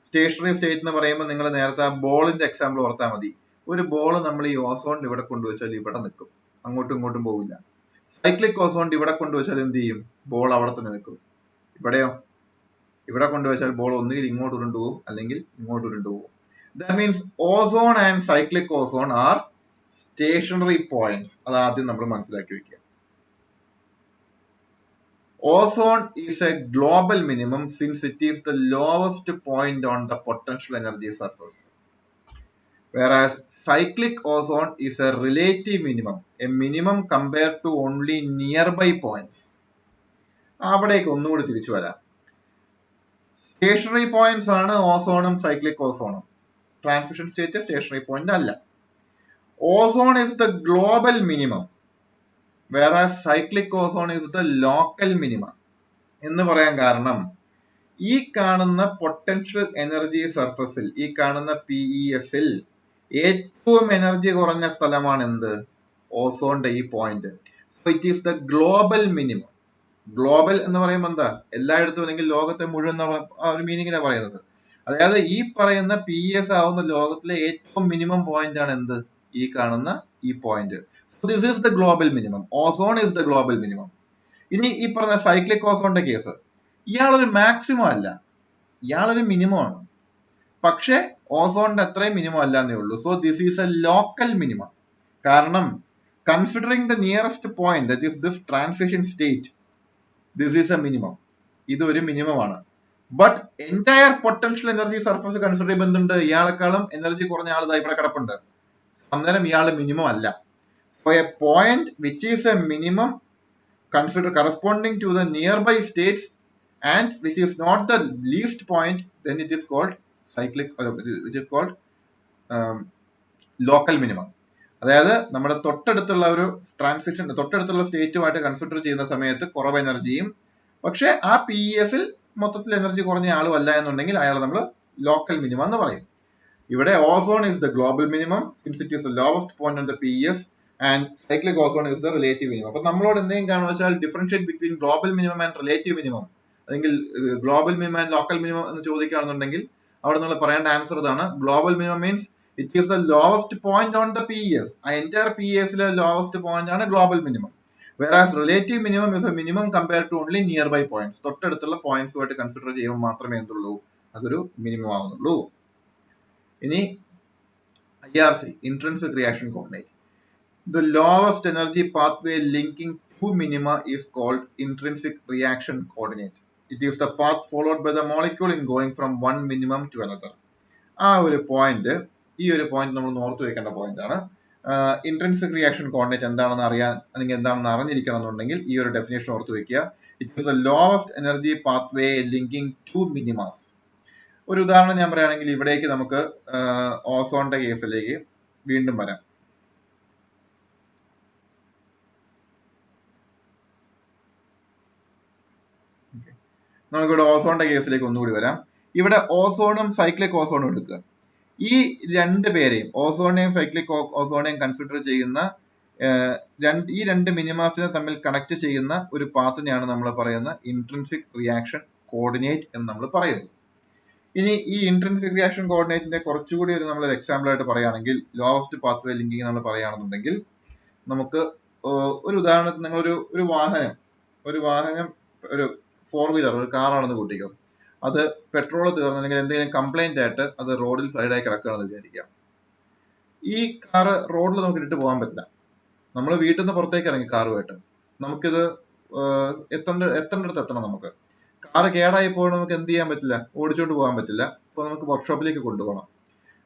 S1: Stationery state എന്ന് പറയുമ്പോൾ നിങ്ങൾ നേരത്തെ ആ ബോളിന്റെ എക്സാമ്പിൾ ഓർത്താൽ മതി. ഒരു ബോൾ നമ്മൾ ഈ ഓസോണിൽ ഇവിടെ കൊണ്ടുവച്ചാൽ ഇവിടെ നിൽക്കും, അങ്ങോട്ടും ഇങ്ങോട്ടും പോകില്ല. സൈക്ലിക് ഓസോണിൽ ഇവിടെ കൊണ്ടുവച്ചാൽ എന്ത് ചെയ്യും? ബോൾ അവിടെ തന്നെ നിൽക്കും. ഇവിടെയോ? ഇവിടെ കൊണ്ടുവച്ചാൽ ബോൾ ഒന്നുകിൽ ഇങ്ങോട്ട് ഉരുണ്ടുപോകും അല്ലെങ്കിൽ ഇങ്ങോട്ട് ഉരുണ്ടുപോകും. That means ozone and cyclic ozone are stationary points. അത് ആദ്യം നമ്മൾ മനസ്സിലാക്കി വെക്കുക. Ozone is a global minimum since it is the lowest point on the potential energy surface. Whereas cyclic ozone is a relative minimum, a minimum compared to only nearby points. അവിടേക്ക് ഒന്നുകൂടി തിരിച്ചു വരാം. Stationary points ആണ് ഓസോണും cyclic ഓസോണും. Transition state stationary point അല്ല. Ozone is the global minimum, whereas cyclic ozone is the local minimum. എന്ന് പറയാൻ കാരണം ഈ കാണുന്ന പൊട്ടൻഷ്യൽ എനർജി സർഫസിൽ, ഈ കാണുന്ന PES-ൽ ഏറ്റവും എനർജി കുറഞ്ഞ സ്ഥലമാണ് എന്ത്? ഓസോണിന്റെ ഈ point. So it is the global minimum. Global എന്ന് പറയുമ്പോൾ എന്താ? എല്ലായിടത്തും അല്ലെങ്കിൽ ലോകത്തെ മുഴുവൻ ആ ഒരു മീനിങ്ങിലാണ് പറയുന്നത്. അതായത് ഈ പറയുന്ന PES ആവുന്ന ലോകത്തിലെ ഏറ്റവും മിനിമം പോയിന്റ് ആണ് എന്ത്? ഈ കാണുന്ന ഈ point. This is the global minimum. Ozone is the global minimum. ഇനി ഈ പറഞ്ഞ സൈക്ലിക് ഓസോണിന്റെ കേസ്, ഇയാളൊരു മാക്സിമം അല്ല, ഇയാളൊരു മിനിമം ആണ്. പക്ഷെ ഓസോണിന്റെ അത്രയും മിനിമം അല്ല എന്നേ ഉള്ളൂ. So this is a local minimum. കാരണം considering the nearest point, that is this transition state, this is a minimum. ഇത് ഒരു മിനിമം ആണ്. But entire potential energy surface consider ചെയ്യുമ്പോൾ എന്തുണ്ട്? ഇയാളെക്കാളും എനർജി കുറഞ്ഞ ആൾ ഇവിടെ കിടപ്പുണ്ട്. അന്നേരം ഇയാൾ മിനിമം അല്ല. So A point which is a minimum consider corresponding to the nearby states and which is not the least point, then it is called cyclic, it is called local minimum. അതായത് നമ്മുടെ തൊട്ടടുത്തുള്ള ഒരു transition, തൊട്ടടുത്തുള്ള സ്റ്റേറ്റുമായിട്ട് consider ചെയ്യുന്ന സമയത്ത് കുറവ് എനർജിയും, പക്ഷെ ആ PES-ൽ മൊത്തത്തിൽ എനർജി കുറഞ്ഞ ആളും അല്ല എന്നുണ്ടെങ്കിൽ അയാൾ നമ്മൾ ലോക്കൽ മിനിമം എന്ന് പറയും. ഇവിടെ ozone is the global minimum since it is the lowest point on the PES and cyclic ozone is the relative minimum. അപ്പോൾ നമ്മളോട് എന്തെങ്കിലും കാണുക വെച്ചാൽ differentiate between global minimum and relative minimum, അല്ലെങ്കിൽ global minimum and local minimum എന്ന് ചോദിക്കുകയാണെന്നുണ്ടെങ്കിൽ അവിടെ നമ്മൾ പറയേണ്ട ആൻസർ ഇതാണ്. Global minimum means it is the lowest point on the PES. ആ എൻറ്റയർ PES-ലെ ലോവസ്റ്റ് പോയിന്റ് ആണ് global minimum. Whereas relative minimum is a minimum compared to only nearby points. തൊട്ടടുത്തുള്ള പോയിന്റ്സുമായിട്ട് കൺസിഡർ ചെയ്യുമ്പോൾ മാത്രമേ എന്തുള്ളൂ? അതൊരു മിനിമം ആവുന്നുള്ളൂ. ഇനി IRC, intrinsic reaction coordinate. The lowest energy pathway linking two minima is called intrinsic reaction coordinate. It is the path followed by the molecule in going from one minimum to another. ആ ഒരു point, ഈ ഒരു point നമ്മൾ ഓർത്ത് വെക്കേണ്ട point ആണ്. Intrinsic reaction coordinate എന്താണെന്ന് അറിയാൻ, അല്ലെങ്കിൽ എന്താണെന്ന് അറിഞ്ഞിരിക്കണം എന്നുണ്ടെങ്കിൽ ഈ ഒരു ഡെഫിനേഷൻ ഓർത്ത് വെക്കുക. It is the lowest energy pathway linking two minimas. ഒരു ഉദാഹരണം ഞാൻ പറയുകയാണെങ്കിൽ ഇവിടേക്ക് നമുക്ക് ഓസോണിന്റെ കേസിലേക്ക് വീണ്ടും വരാം. നമുക്കിവിടെ ഓസോണിന്റെ കേസിലേക്ക് ഒന്നുകൂടി വരാം. ഇവിടെ ഓസോണും സൈക്ലിക് ഓസോണും എടുക്കുക. ഈ രണ്ട് പേരെയും, ഓസോണിനെയും സൈക്ലിക് ഓസോണിനെയും കൺസിഡർ ചെയ്യുന്ന ഈ രണ്ട് മിനിമാസിനെ തമ്മിൽ കണക്ട് ചെയ്യുന്ന ഒരു പാത്തിനെയാണ് നമ്മൾ പറയുന്ന ഇൻട്രിൻസിക് റിയാക്ഷൻ കോർഡിനേറ്റ് എന്ന് നമ്മൾ പറയുന്നത്. ഇനി ഈ ഇൻട്രിൻസിക് റിയാക്ഷൻ കോർഡിനേറ്റിന്റെ കുറച്ചുകൂടി ഒരു നമ്മൾ എക്സാമ്പിൾ ആയിട്ട് പറയുകയാണെങ്കിൽ, ലോവസ്റ്റ് പാത്വേ ലിങ്കിങ് നമ്മൾ പറയുകയാണെന്നുണ്ടെങ്കിൽ, നമുക്ക് ഒരു ഉദാഹരണത്തിന് നിങ്ങൾ ഒരു വാഹനം ഒരു 4-വീലർ, ഒരു കാറാണെന്ന് കൂട്ടിക്കോ. അത് പെട്രോൾ തീർന്ന് അല്ലെങ്കിൽ എന്തെങ്കിലും കംപ്ലൈന്റ് ആയിട്ട് അത് റോഡിൽ സൈഡായി കിടക്കുകയാണെന്ന് വിചാരിക്കാം. ഈ കാറ് റോഡിൽ നമുക്ക് ഇട്ടിട്ട് പോകാൻ പറ്റില്ല. നമ്മൾ വീട്ടിൽ നിന്ന് പുറത്തേക്ക് ഇറങ്ങി കാറുമായിട്ട്, നമുക്കിത് എത്തേണ്ടടുത്ത് എത്തണം. നമുക്ക് കാറ് കേടായി പോയി നമുക്ക് എന്ത് ചെയ്യാൻ പറ്റില്ല? ഓടിച്ചോണ്ട് പോകാൻ പറ്റില്ല. അപ്പൊ നമുക്ക് വർക്ക്ഷോപ്പിലേക്ക് കൊണ്ടുപോകണം.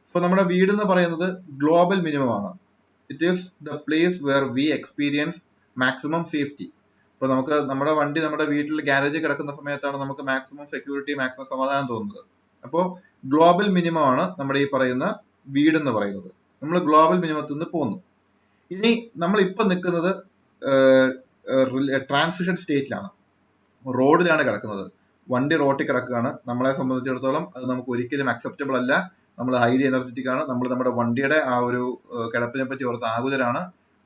S1: അപ്പൊ നമ്മുടെ വീട് എന്ന് പറയുന്നത് ഗ്ലോബൽ മിനിമം ആണ്. It is the place where we experience maximum safety. ഇപ്പൊ നമുക്ക് നമ്മുടെ വണ്ടി നമ്മുടെ വീട്ടിൽ ഗ്യാരേജിൽ കിടക്കുന്ന സമയത്താണ് നമുക്ക് മാക്സിമം സെക്യൂരിറ്റി, മാക്സിമം സമാധാനം തോന്നുന്നത്. അപ്പോൾ ഗ്ലോബൽ മിനിമം ആണ് നമ്മുടെ ഈ പറയുന്ന വീട് എന്ന് പറയുന്നത്. നമ്മൾ ഗ്ലോബൽ മിനിമത്തിൽ നിന്ന് പോകുന്നു. ഇനി നമ്മൾ ഇപ്പൊ നിൽക്കുന്നത് ട്രാൻസിഷൻ സ്റ്റേറ്റിലാണ്, റോഡിലാണ് കിടക്കുന്നത്. വണ്ടി റോട്ടിൽ കിടക്കുകയാണ്. നമ്മളെ സംബന്ധിച്ചിടത്തോളം അത് നമുക്ക് ഒരിക്കലും അക്സെപ്റ്റബിൾ അല്ല. നമ്മൾ ഹൈലി എനർജറ്റിക് ആണ്. നമ്മൾ നമ്മുടെ വണ്ടിയുടെ ആ ഒരു കിടപ്പിനെ പറ്റി ഓർത്ത് ആകുലരാണ്.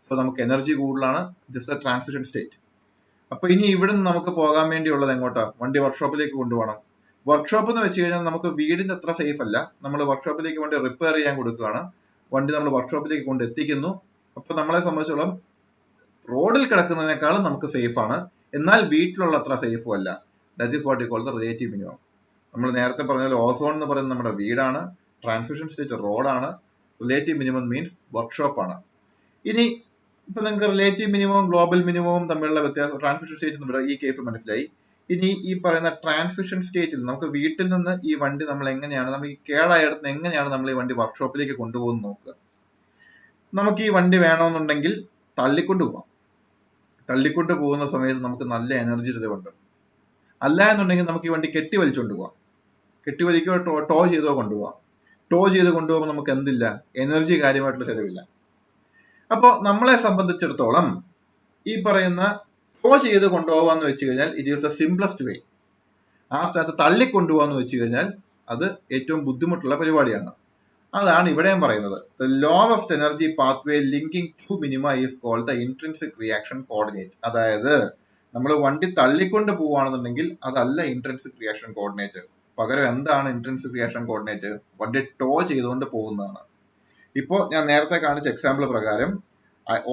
S1: സോ നമുക്ക് എനർജി കൂടുതലാണ്. This A transition state. അപ്പൊ ഇനി ഇവിടെ നിന്ന് നമുക്ക് പോകാൻ വേണ്ടിയുള്ളത് എങ്ങോട്ടാ? വണ്ടി വർക്ക്ഷോപ്പിലേക്ക് കൊണ്ടുപോകണം. വർക്ക്ഷോപ്പ് എന്ന് വെച്ച് കഴിഞ്ഞാൽ നമുക്ക് വീടിന്റെ അത്ര സേഫ് അല്ല. നമ്മൾ വർക്ക്ഷോപ്പിലേക്ക് വേണ്ടി റിപ്പയർ ചെയ്യാൻ കൊടുക്കുകയാണ്. വണ്ടി നമ്മൾ വർക്ക്ഷോപ്പിലേക്ക് കൊണ്ട് എത്തിക്കുന്നു. അപ്പൊ നമ്മളെ സംബന്ധിച്ചോളം റോഡിൽ കിടക്കുന്നതിനേക്കാളും നമുക്ക് സേഫ് ആണ്. എന്നാൽ വീട്ടിലുള്ള അത്ര സേഫും അല്ല. That is what you call the relative minimum. നമ്മൾ നേരത്തെ പറഞ്ഞ ഓസോൺ എന്ന് പറയുന്നത് നമ്മുടെ വീടാണ്. ട്രാൻസ്മിഷൻ സ്റ്റേറ്റ് റോഡാണ്, റിലേറ്റീവ് മിനിമം മീൻസ് വർക്ക്ഷോപ്പ് ആണ്. ഇനി ഇപ്പൊ നിങ്ങൾക്ക് റിലേറ്റീവ് മിനിമവും ഗ്ലോബൽ മിനിമവും തമ്മിലുള്ള വ്യത്യാസം ട്രാൻസ്മിഷൻ സ്റ്റേറ്റ് നമ്മുടെ ഈ കേസ് മനസ്സിലായി. ഇനി ഈ പറയുന്ന ട്രാൻസ്മിഷൻ സ്റ്റേറ്റിൽ നമുക്ക് വീട്ടിൽ നിന്ന് ഈ വണ്ടി നമ്മൾ എങ്ങനെയാണ്, നമ്മൾ ഈ കേടായിടത്ത് എങ്ങനെയാണ് നമ്മൾ ഈ വണ്ടി വർക്ക്ഷോപ്പിലേക്ക് കൊണ്ടുപോകുന്നത് നോക്കുക. നമുക്ക് ഈ വണ്ടി വേണമെന്നുണ്ടെങ്കിൽ തള്ളിക്കൊണ്ട് പോവാം. തള്ളിക്കൊണ്ട് പോകുന്ന സമയത്ത് നമുക്ക് നല്ല എനർജി ചിലവുണ്ട്. അല്ല എന്നുണ്ടെങ്കിൽ നമുക്ക് ഈ വണ്ടി കെട്ടി വലിച്ചുകൊണ്ട് പോവാം. കെട്ടി വലിക്കോ ടോ ചെയ്തോ കൊണ്ടുപോവാം. ടോ ചെയ്ത് കൊണ്ടുപോകുമ്പോൾ നമുക്ക് എന്തില്ല, എനർജി കാര്യമായിട്ടുള്ള ചിലവില്ല. അപ്പോൾ നമ്മളെ സംബന്ധിച്ചിടത്തോളം ഈ പറയുന്ന ടോ ചെയ്ത് കൊണ്ടുപോകാന്ന് വെച്ച് കഴിഞ്ഞാൽ ഇറ്റ് ഈസ് ദ സിംപ്ലസ്റ്റ് വേ. ആ സ്ഥലത്ത് തള്ളിക്കൊണ്ടുപോകാന്ന് വെച്ച് കഴിഞ്ഞാൽ അത് ഏറ്റവും ബുദ്ധിമുട്ടുള്ള പരിപാടിയാണ്. അതാണ് ഇവിടെയും പറയുന്നത്. The lowest energy pathway linking two minima is called the intrinsic reaction coordinate. അതായത് നമ്മൾ വണ്ടി തള്ളിക്കൊണ്ട് പോവുകയാണെന്നുണ്ടെങ്കിൽ അതല്ല ഇൻട്രിൻസിക് റിയാക്ഷൻ കോർഡിനേറ്റ്. പകരം എന്താണ് ഇൻട്രിൻസിക് റിയാക്ഷൻ കോർഡിനേറ്റ്? വണ്ടി ടോ ചെയ്തുകൊണ്ട് പോകുന്നതാണ്. ഇപ്പോ ഞാൻ നേരത്തെ കാണിച്ച എക്സാമ്പിൾ പ്രകാരം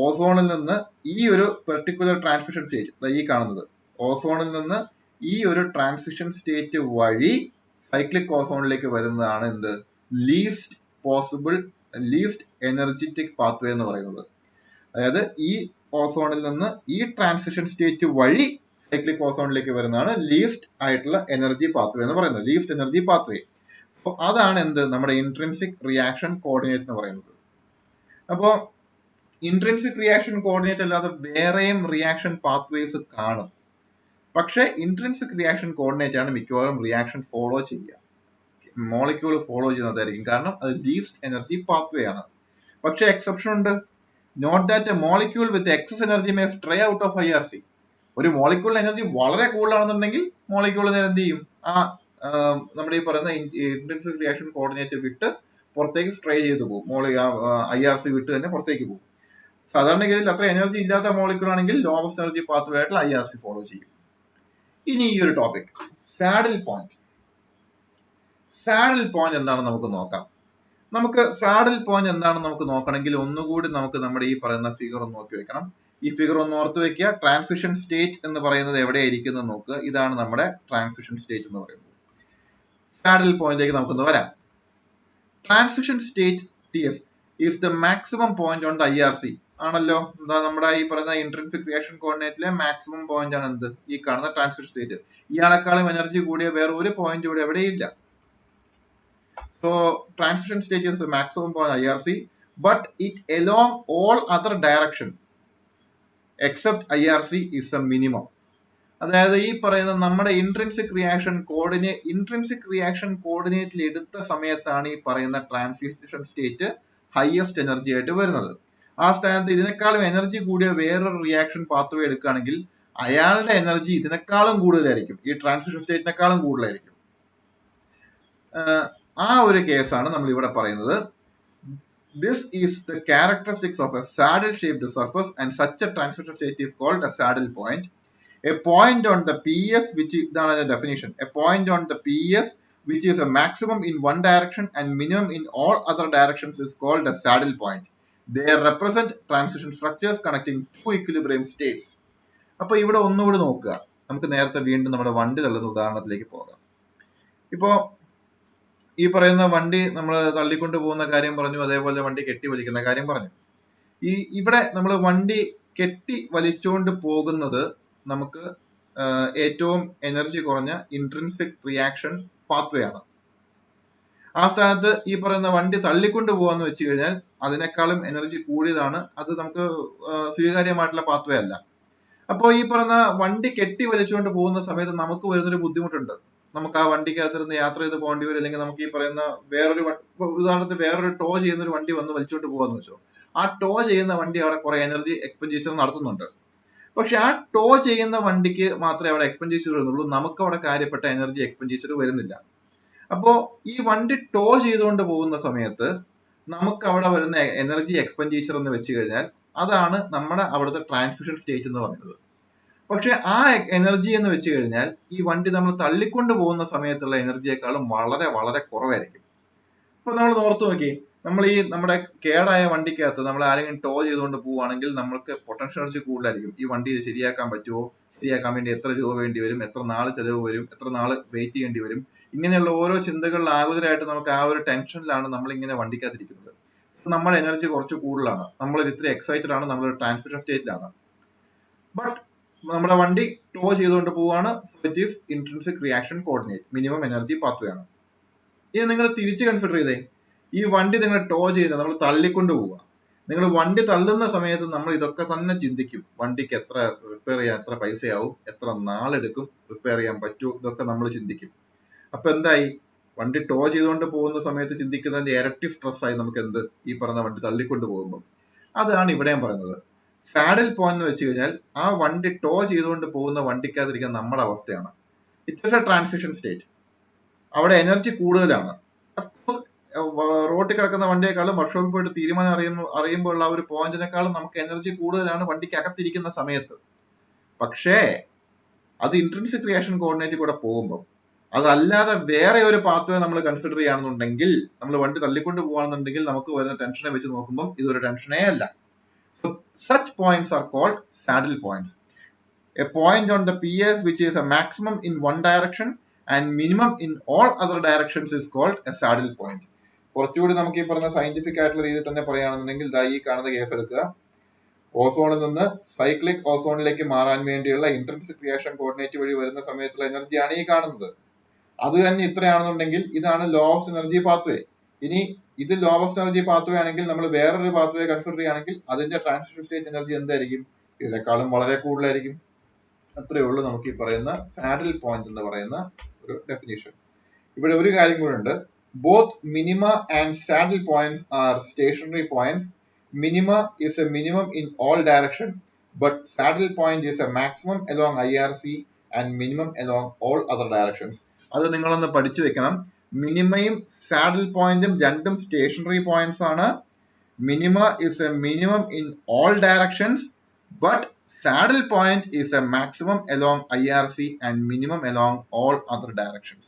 S1: ഓസോണിൽ നിന്ന് ഈ ഒരു പെർട്ടിക്കുലർ ട്രാൻസ്മിഷൻ സ്റ്റേറ്റ്, ഈ കാണുന്നത് ഓസോണിൽ നിന്ന് ഈ ഒരു ട്രാൻസിഷൻ സ്റ്റേറ്റ് വഴി സൈക്ലിക് ഓസോണിലേക്ക് വരുന്നതാണ് എന്ത്, least possible least energetic pathway എന്ന് പറയുന്നത്. അതായത് ഈ ഓസോണിൽ നിന്ന് ഈ ട്രാൻസിഷൻ സ്റ്റേറ്റ് വഴി സൈക്ലിക് ഓസോണിലേക്ക് വരുന്നതാണ് ലീസ്റ്റ് ആയിട്ടുള്ള എനർജി പാത്വേ എന്ന് പറയുന്നത്, ലീസ്റ്റ് എനർജി പാത്വേ. അപ്പൊ അതാണ് എന്ത്, നമ്മുടെ ഇൻട്രിൻസിക് റിയാക്ഷൻ കോർഡിനേറ്റ് എന്ന് പറയുന്നത്. അപ്പോ ഇൻട്രിൻസിക് റിയാക്ഷൻ കോർഡിനേറ്റ് അല്ലാതെ വേറെയും റിയാക്ഷൻ പാത്വേസ് കാണും. പക്ഷെ ഇൻട്രിൻസിക് റിയാക്ഷൻ കോർഡിനേറ്റ് ആണ് മിക്കവാറും റിയാക്ഷൻ ഫോളോ ചെയ്യുക, മോളിക്യൂൾ ഫോളോ ചെയ്യുന്നതായിരിക്കും. കാരണം അത് ലീസ്റ്റ് എനർജി പാത്വേ ആണ്. പക്ഷെ എക്സെപ്ഷൻ ഉണ്ട്. Note that a molecule with excess energy may stray out of IRC. ഒരു മോളിക്യൂളിന്റെ എനർജി വളരെ കൂടുതലാണെന്നുണ്ടെങ്കിൽ മോളിക്യൂൾ എന്ത് ചെയ്യും, ആ നമ്മുടെ ഈ പറയുന്ന ഇൻട്രിൻസിക് റിയാക്ഷൻ കോർഡിനേറ്റ് വിട്ട് പുറത്തേക്ക് സ്ട്രേ ചെയ്ത് പോകും. IRC വിട്ട് തന്നെ പുറത്തേക്ക് പോകും. സാധാരണഗതിയിൽ അത്ര എനർജി ഇല്ലാത്ത മോളിക്യൂൾ ആണെങ്കിൽ ലോവസ്റ്റ് എനർജി പാത്വേ ആയിട്ടുള്ള IRC ഫോളോ ചെയ്യും. ഇനി ഈ ഒരു topic saddle point. Saddle point എന്താണെന്ന് നമുക്ക് നോക്കാം. നമുക്ക് സാഡിൽ പോയിന്റ് എന്താണെന്ന് നമുക്ക് നോക്കണമെങ്കിൽ ഒന്നുകൂടി നമുക്ക് നമ്മുടെ ഈ പറയുന്ന ഫിഗർ ഒന്ന് നോക്കി വെക്കണം. ഈ ഫിഗർ ഒന്ന് ഓർത്ത് വെക്കുക. ട്രാൻസിഷൻ സ്റ്റേറ്റ് എന്ന് പറയുന്നത് എവിടെയായിരിക്കും എന്ന് നോക്കുക. ഇതാണ് നമ്മുടെ ട്രാൻസിഷൻ സ്റ്റേറ്റ് എന്ന് പറയുന്നത്. സാഡിൽ പോയിന്റിലേക്ക് നമുക്കൊന്ന് വരാം. Transition state TS is the maximum point on the IRC ആണല്ലോ. നമ്മുടെ ഈ പറയുന്ന ഇൻട്രിൻസിക് റിയാക്ഷൻ കോർഡിനേറ്റിലെ മാക്സിമം പോയിന്റ് ആണ് എന്ത്, ഈ കാണുന്ന ട്രാൻസിഷൻ സ്റ്റേറ്റ്. ഇയാളെക്കാളും എനർജി കൂടിയ വേറെ ഒരു പോയിന്റ് ഇവിടെ എവിടെയില്ല. So transition state is the maximum point IRC, but it along all other direction except IRC is a minimum. അതായത് ഈ പറയുന്ന നമ്മുടെ ഇൻട്രിൻസിക് റിയാക്ഷൻ കോർഡിനേറ്റിൽ എടുത്ത സമയത്താണ് ഈ പറയുന്ന ട്രാൻസിഷൻ സ്റ്റേറ്റ് ഹയസ്റ്റ് എനർജി ആയിട്ട് വരുന്നത്. ആ സ്ഥാനത്ത് ഇതിനേക്കാളും എനർജി കൂടിയ വേറൊരു റിയാക്ഷൻ പാത്വേ എടുക്കുകയാണെങ്കിൽ അയാളുടെ എനർജി ഇതിനേക്കാളും കൂടുതലായിരിക്കും, ഈ ട്രാൻസിഷൻ സ്റ്റേറ്റിനേക്കാളും കൂടുതലായിരിക്കും. ആ ഒരു കേസാണ് നമ്മൾ ഇവിടെ പറയുന്നത്. This is the characteristics of a saddle shaped surface and such a transition state is called a saddle point. A point on the PS, which is the definition, a point on the PS which is a maximum in one direction and minimum in all other directions is called a saddle point. They represent transition structures connecting two equilibrium states. അപ്പൊ ഇവിടെ ഒന്നുകൂടി നോക്കുക. നമുക്ക് നേരത്തെ വീണ്ടും നമ്മുടെ വണ്ടി തള്ളുന്ന ഉദാഹരണത്തിലേക്ക് പോകാം. ഇപ്പോ ഈ പറയുന്ന വണ്ടി നമ്മൾ തള്ളിക്കൊണ്ട് പോകുന്ന കാര്യം പറഞ്ഞു, അതേപോലെ വണ്ടി കെട്ടി വലിക്കുന്ന കാര്യം പറഞ്ഞു. ഇവിടെ നമ്മൾ വണ്ടി കെട്ടി വലിച്ചുകൊണ്ട് പോകുന്നത് നമുക്ക് ഏറ്റവും എനർജി കുറഞ്ഞ ഇൻട്രിൻസിക് റിയാക്ഷൻ പാത്വേ ആണ്. ആ സ്ഥാനത്ത് ഈ പറയുന്ന വണ്ടി തള്ളിക്കൊണ്ട് പോകാന്ന് വെച്ച് കഴിഞ്ഞാൽ അതിനേക്കാളും എനർജി കൂടിയതാണ്. അത് നമുക്ക് സ്വീകാര്യമായിട്ടുള്ള പാത്വേ അല്ല. അപ്പോൾ ഈ പറയുന്ന വണ്ടി കെട്ടി വലിച്ചുകൊണ്ട് പോകുന്ന സമയത്ത് നമുക്ക് വരുന്നൊരു ബുദ്ധിമുട്ടുണ്ട്. നമുക്ക് ആ വണ്ടിക്കകത്തിരുന്ന് യാത്ര ചെയ്ത് പോകേണ്ടി വരും. അല്ലെങ്കിൽ നമുക്ക് ഈ പറയുന്ന വേറൊരു ഉദാഹരണത്തിന് വേറൊരു ടോ ചെയ്യുന്ന ഒരു വണ്ടി വന്ന് വലിച്ചോണ്ട് പോകാന്ന് വെച്ചോ. ആ ടോ ചെയ്യുന്ന വണ്ടി അവിടെ കുറെ എനർജി എക്സ്പെൻഡിച്ചർ നടത്തുന്നുണ്ട്. പക്ഷെ ആ ടോ ചെയ്യുന്ന വണ്ടിക്ക് മാത്രമേ അവിടെ എക്സ്പെൻഡിച്ചർ വരുന്നുള്ളൂ, നമുക്ക് അവിടെ കാര്യപ്പെട്ട എനർജി എക്സ്പെൻഡിച്ചർ വരുന്നില്ല. അപ്പോ ഈ വണ്ടി ടോ ചെയ്തുകൊണ്ട് പോകുന്ന സമയത്ത് നമുക്ക് അവിടെ വരുന്ന എനർജി എക്സ്പെൻഡിച്ചർ എന്ന് വെച്ച് കഴിഞ്ഞാൽ അതാണ് നമ്മുടെ അവിടുത്തെ ട്രാൻസിഷൻ സ്റ്റേറ്റ് എന്ന് പറയുന്നത്. പക്ഷെ ആ എനർജി എന്ന് വെച്ച് കഴിഞ്ഞാൽ ഈ വണ്ടി നമ്മൾ തള്ളിക്കൊണ്ട് പോകുന്ന സമയത്തുള്ള എനർജിയെക്കാളും വളരെ വളരെ കുറവായിരിക്കും. അപ്പൊ നമ്മൾ ഓർത്തു നോക്കി, നമ്മൾ ഈ നമ്മുടെ കേടായ വണ്ടിക്കകത്ത് നമ്മൾ ആരെങ്കിലും ടോ ചെയ്തുകൊണ്ട് പോവുകയാണെങ്കിൽ നമ്മൾക്ക് പൊട്ടൻഷ്യൽ എനർജി കൂടുതലായിരിക്കും. ഈ വണ്ടി ശരിയാക്കാൻ പറ്റുമോ, ശരിയാക്കാൻ വേണ്ടി എത്ര രൂപ വേണ്ടി വരും, എത്ര നാൾ ചെലവ് വരും, എത്ര നാൾ വെയിറ്റ് ചെയ്യേണ്ടി വരും, ഇങ്ങനെയുള്ള ഓരോ ചിന്തകളിൽ ആകുലരായിട്ട് നമുക്ക് ആ ഒരു ടെൻഷനിലാണ് നമ്മൾ ഇങ്ങനെ വണ്ടിക്കകത്തിരിക്കുന്നത്. നമ്മുടെ എനർജി കുറച്ച് കൂടുതലാണ്, നമ്മൾ ഇത്ര എക്സൈറ്റഡ് ആണ്, നമ്മൾ ട്രാൻസ്മിഷൻ സ്റ്റേറ്റിലാണ്. ബട്ട് നമ്മുടെ വണ്ടി ടോ ചെയ്തുകൊണ്ട് പോവാണ്. It is intrinsic reaction coordinate, minimum energy pathway ആണ്. ഇത് നിങ്ങൾ തിരിച്ച് കൺസിഡർ ചെയ്തേ, ഈ വണ്ടി നിങ്ങൾ ടോ ചെയ്ത് നമ്മൾ തള്ളിക്കൊണ്ട് പോവുക. നിങ്ങൾ വണ്ടി തള്ളുന്ന സമയത്ത് നമ്മൾ ഇതൊക്കെ തന്നെ ചിന്തിക്കും. വണ്ടിക്ക് എത്ര റിപ്പയർ ചെയ്യാൻ എത്ര പൈസയാവും, എത്ര നാളെടുക്കും, റിപ്പയർ ചെയ്യാൻ പറ്റുമോ, ഇതൊക്കെ നമ്മൾ ചിന്തിക്കും. അപ്പൊ എന്തായി, വണ്ടി ടോ ചെയ്തുകൊണ്ട് പോകുന്ന സമയത്ത് ചിന്തിക്കുന്നതിന്റെ ഇരട്ടി സ്ട്രെസ് ആയി നമുക്ക് എന്ത്, ഈ പറഞ്ഞ വണ്ടി തള്ളിക്കൊണ്ട് പോകുമ്പോൾ. അതാണ് ഇവിടെയും പറയുന്നത്. സാഡിൽ പോയിന്റ് എന്ന് വെച്ച് കഴിഞ്ഞാൽ ആ വണ്ടി ടോ ചെയ്തുകൊണ്ട് പോകുന്ന വണ്ടിക്കകത്തിരിക്കാൻ നമ്മുടെ അവസ്ഥയാണ്. It's A transition state. അവിടെ എനർജി കൂടുതലാണ്. റോട്ടിൽ കിടക്കുന്ന വണ്ടിയെക്കാളും വർക്ക്ഷോപ്പിൽ പോയിട്ട് തീരുമാനം അറിയുമ്പോൾ ഉള്ള ഒരു പോയിന്റിനേക്കാളും നമുക്ക് എനർജി കൂടുതലാണ് വണ്ടിക്ക് അകത്തിരിക്കുന്ന സമയത്ത്. പക്ഷേ അത് ഇൻട്രിൻസിക് റിയാക്ഷൻ കോർഡിനേറ്റ് കൂടെ പോകുമ്പോൾ, അതല്ലാതെ വേറെ ഒരു പാത്വേ നമ്മൾ കൺസിഡർ ചെയ്യുകയാണെന്നുണ്ടെങ്കിൽ, നമ്മൾ വണ്ടി തള്ളിക്കൊണ്ട് പോകുകയാണെന്നുണ്ടെങ്കിൽ നമുക്ക് വരുന്ന ടെൻഷനെ വെച്ച് നോക്കുമ്പോൾ ഇതൊരു ടെൻഷനേ അല്ല. So such points are called saddle points. A point on the PS which is a maximum in one direction and minimum in all other directions is called a saddle point. കുറച്ചുകൂടി നമുക്ക് ഈ പറഞ്ഞ സയന്റിഫിക് ആയിട്ടുള്ള രീതിയിൽ തന്നെ പറയുകയാണെന്നുണ്ടെങ്കിൽ ഈ കാണുന്ന കേസ് എടുക്കുക. ഓസോണിൽ നിന്ന് സൈക്ലിക് ഓസോണിലേക്ക് മാറാൻ വേണ്ടിയുള്ള ഇൻട്രിൻസിക് റിയാക്ഷൻ കോർഡിനേറ്റ് വഴി വരുന്ന സമയത്തുള്ള എനർജിയാണ് ഈ കാണുന്നത്. അത് തന്നെ ഇത്രയാണെന്നുണ്ടെങ്കിൽ ഇതാണ് ലോ ഓഫ് എനർജി പാത്വേ. ഇനി ഇത് ലോ ഓഫ് എനർജി പാത്വേ ആണെങ്കിൽ നമ്മൾ വേറൊരു പാത്വേ കൺസിഡർ ചെയ്യുകയാണെങ്കിൽ അതിന്റെ ട്രാൻസിഷൻ സ്റ്റേറ്റ് എനർജി എന്തായിരിക്കും, ഇതിനേക്കാളും വളരെ കൂടുതലായിരിക്കും. അത്രയേ ഉള്ളൂ നമുക്ക് ഈ പറയുന്ന സാഡിൽ പോയിന്റ് എന്ന് പറയുന്ന ഒരു ഡെഫിനിഷൻ. ഇവിടെ ഒരു കാര്യം കൂടെ ഉണ്ട്. Both minima and saddle points are stationary points. Minima is a minimum in all direction, but saddle point is a maximum along IRC and minimum along all other directions. അത് നിങ്ങളൊന്ന് പഠിച്ചു വെക്കണം. മിനിമയും സാഡിൽ പോയിന്റും രണ്ടും സ്റ്റേഷനറി പോയിന്റ്സ് ആണ്. Minima is a minimum in all directions, but saddle point is a maximum along IRC and minimum along all other directions.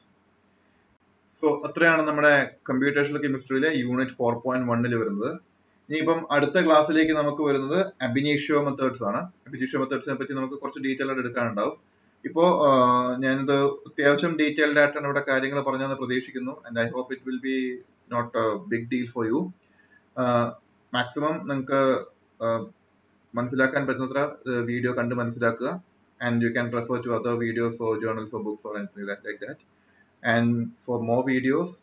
S1: So അത്രയാണ് നമ്മുടെ computational കെമിസ്ട്രിയിലെ unit 4.1 വരുന്നത്. ഇനിയിപ്പം അടുത്ത ക്ലാസ്സിലേക്ക് നമുക്ക് വരുന്നത് അബിനീഷ്യോ മെത്തേഡ്സ് ആണ്. അബിനീഷ്യോ മെത്തേഡ്സിനെ പറ്റി നമുക്ക് കുറച്ച് ഡീറ്റെയിൽ ആയിട്ട് എടുക്കാനുണ്ടാവും. ഇപ്പോ ഞാനിത് അത്യാവശ്യം ഡീറ്റെയിൽഡ് ആയിട്ടാണ് ഇവിടെ കാര്യങ്ങൾ പറഞ്ഞതെന്ന് പ്രതീക്ഷിക്കുന്നു. And I hope it will be not a big deal for you. Maximum നിങ്ങൾക്ക് മനസ്സിലാക്കാൻ പറ്റുന്നത്ര വീഡിയോ കണ്ട് മനസ്സിലാക്കുക. And you can refer to other videos or journals or books or anything like that. And for more videos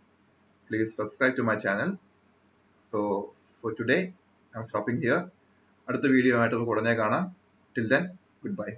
S1: please subscribe to my channel. So for today I'm stopping here. അടുത്ത video ആയിട്ട് ഉടനെ കാണാം. Till then, goodbye.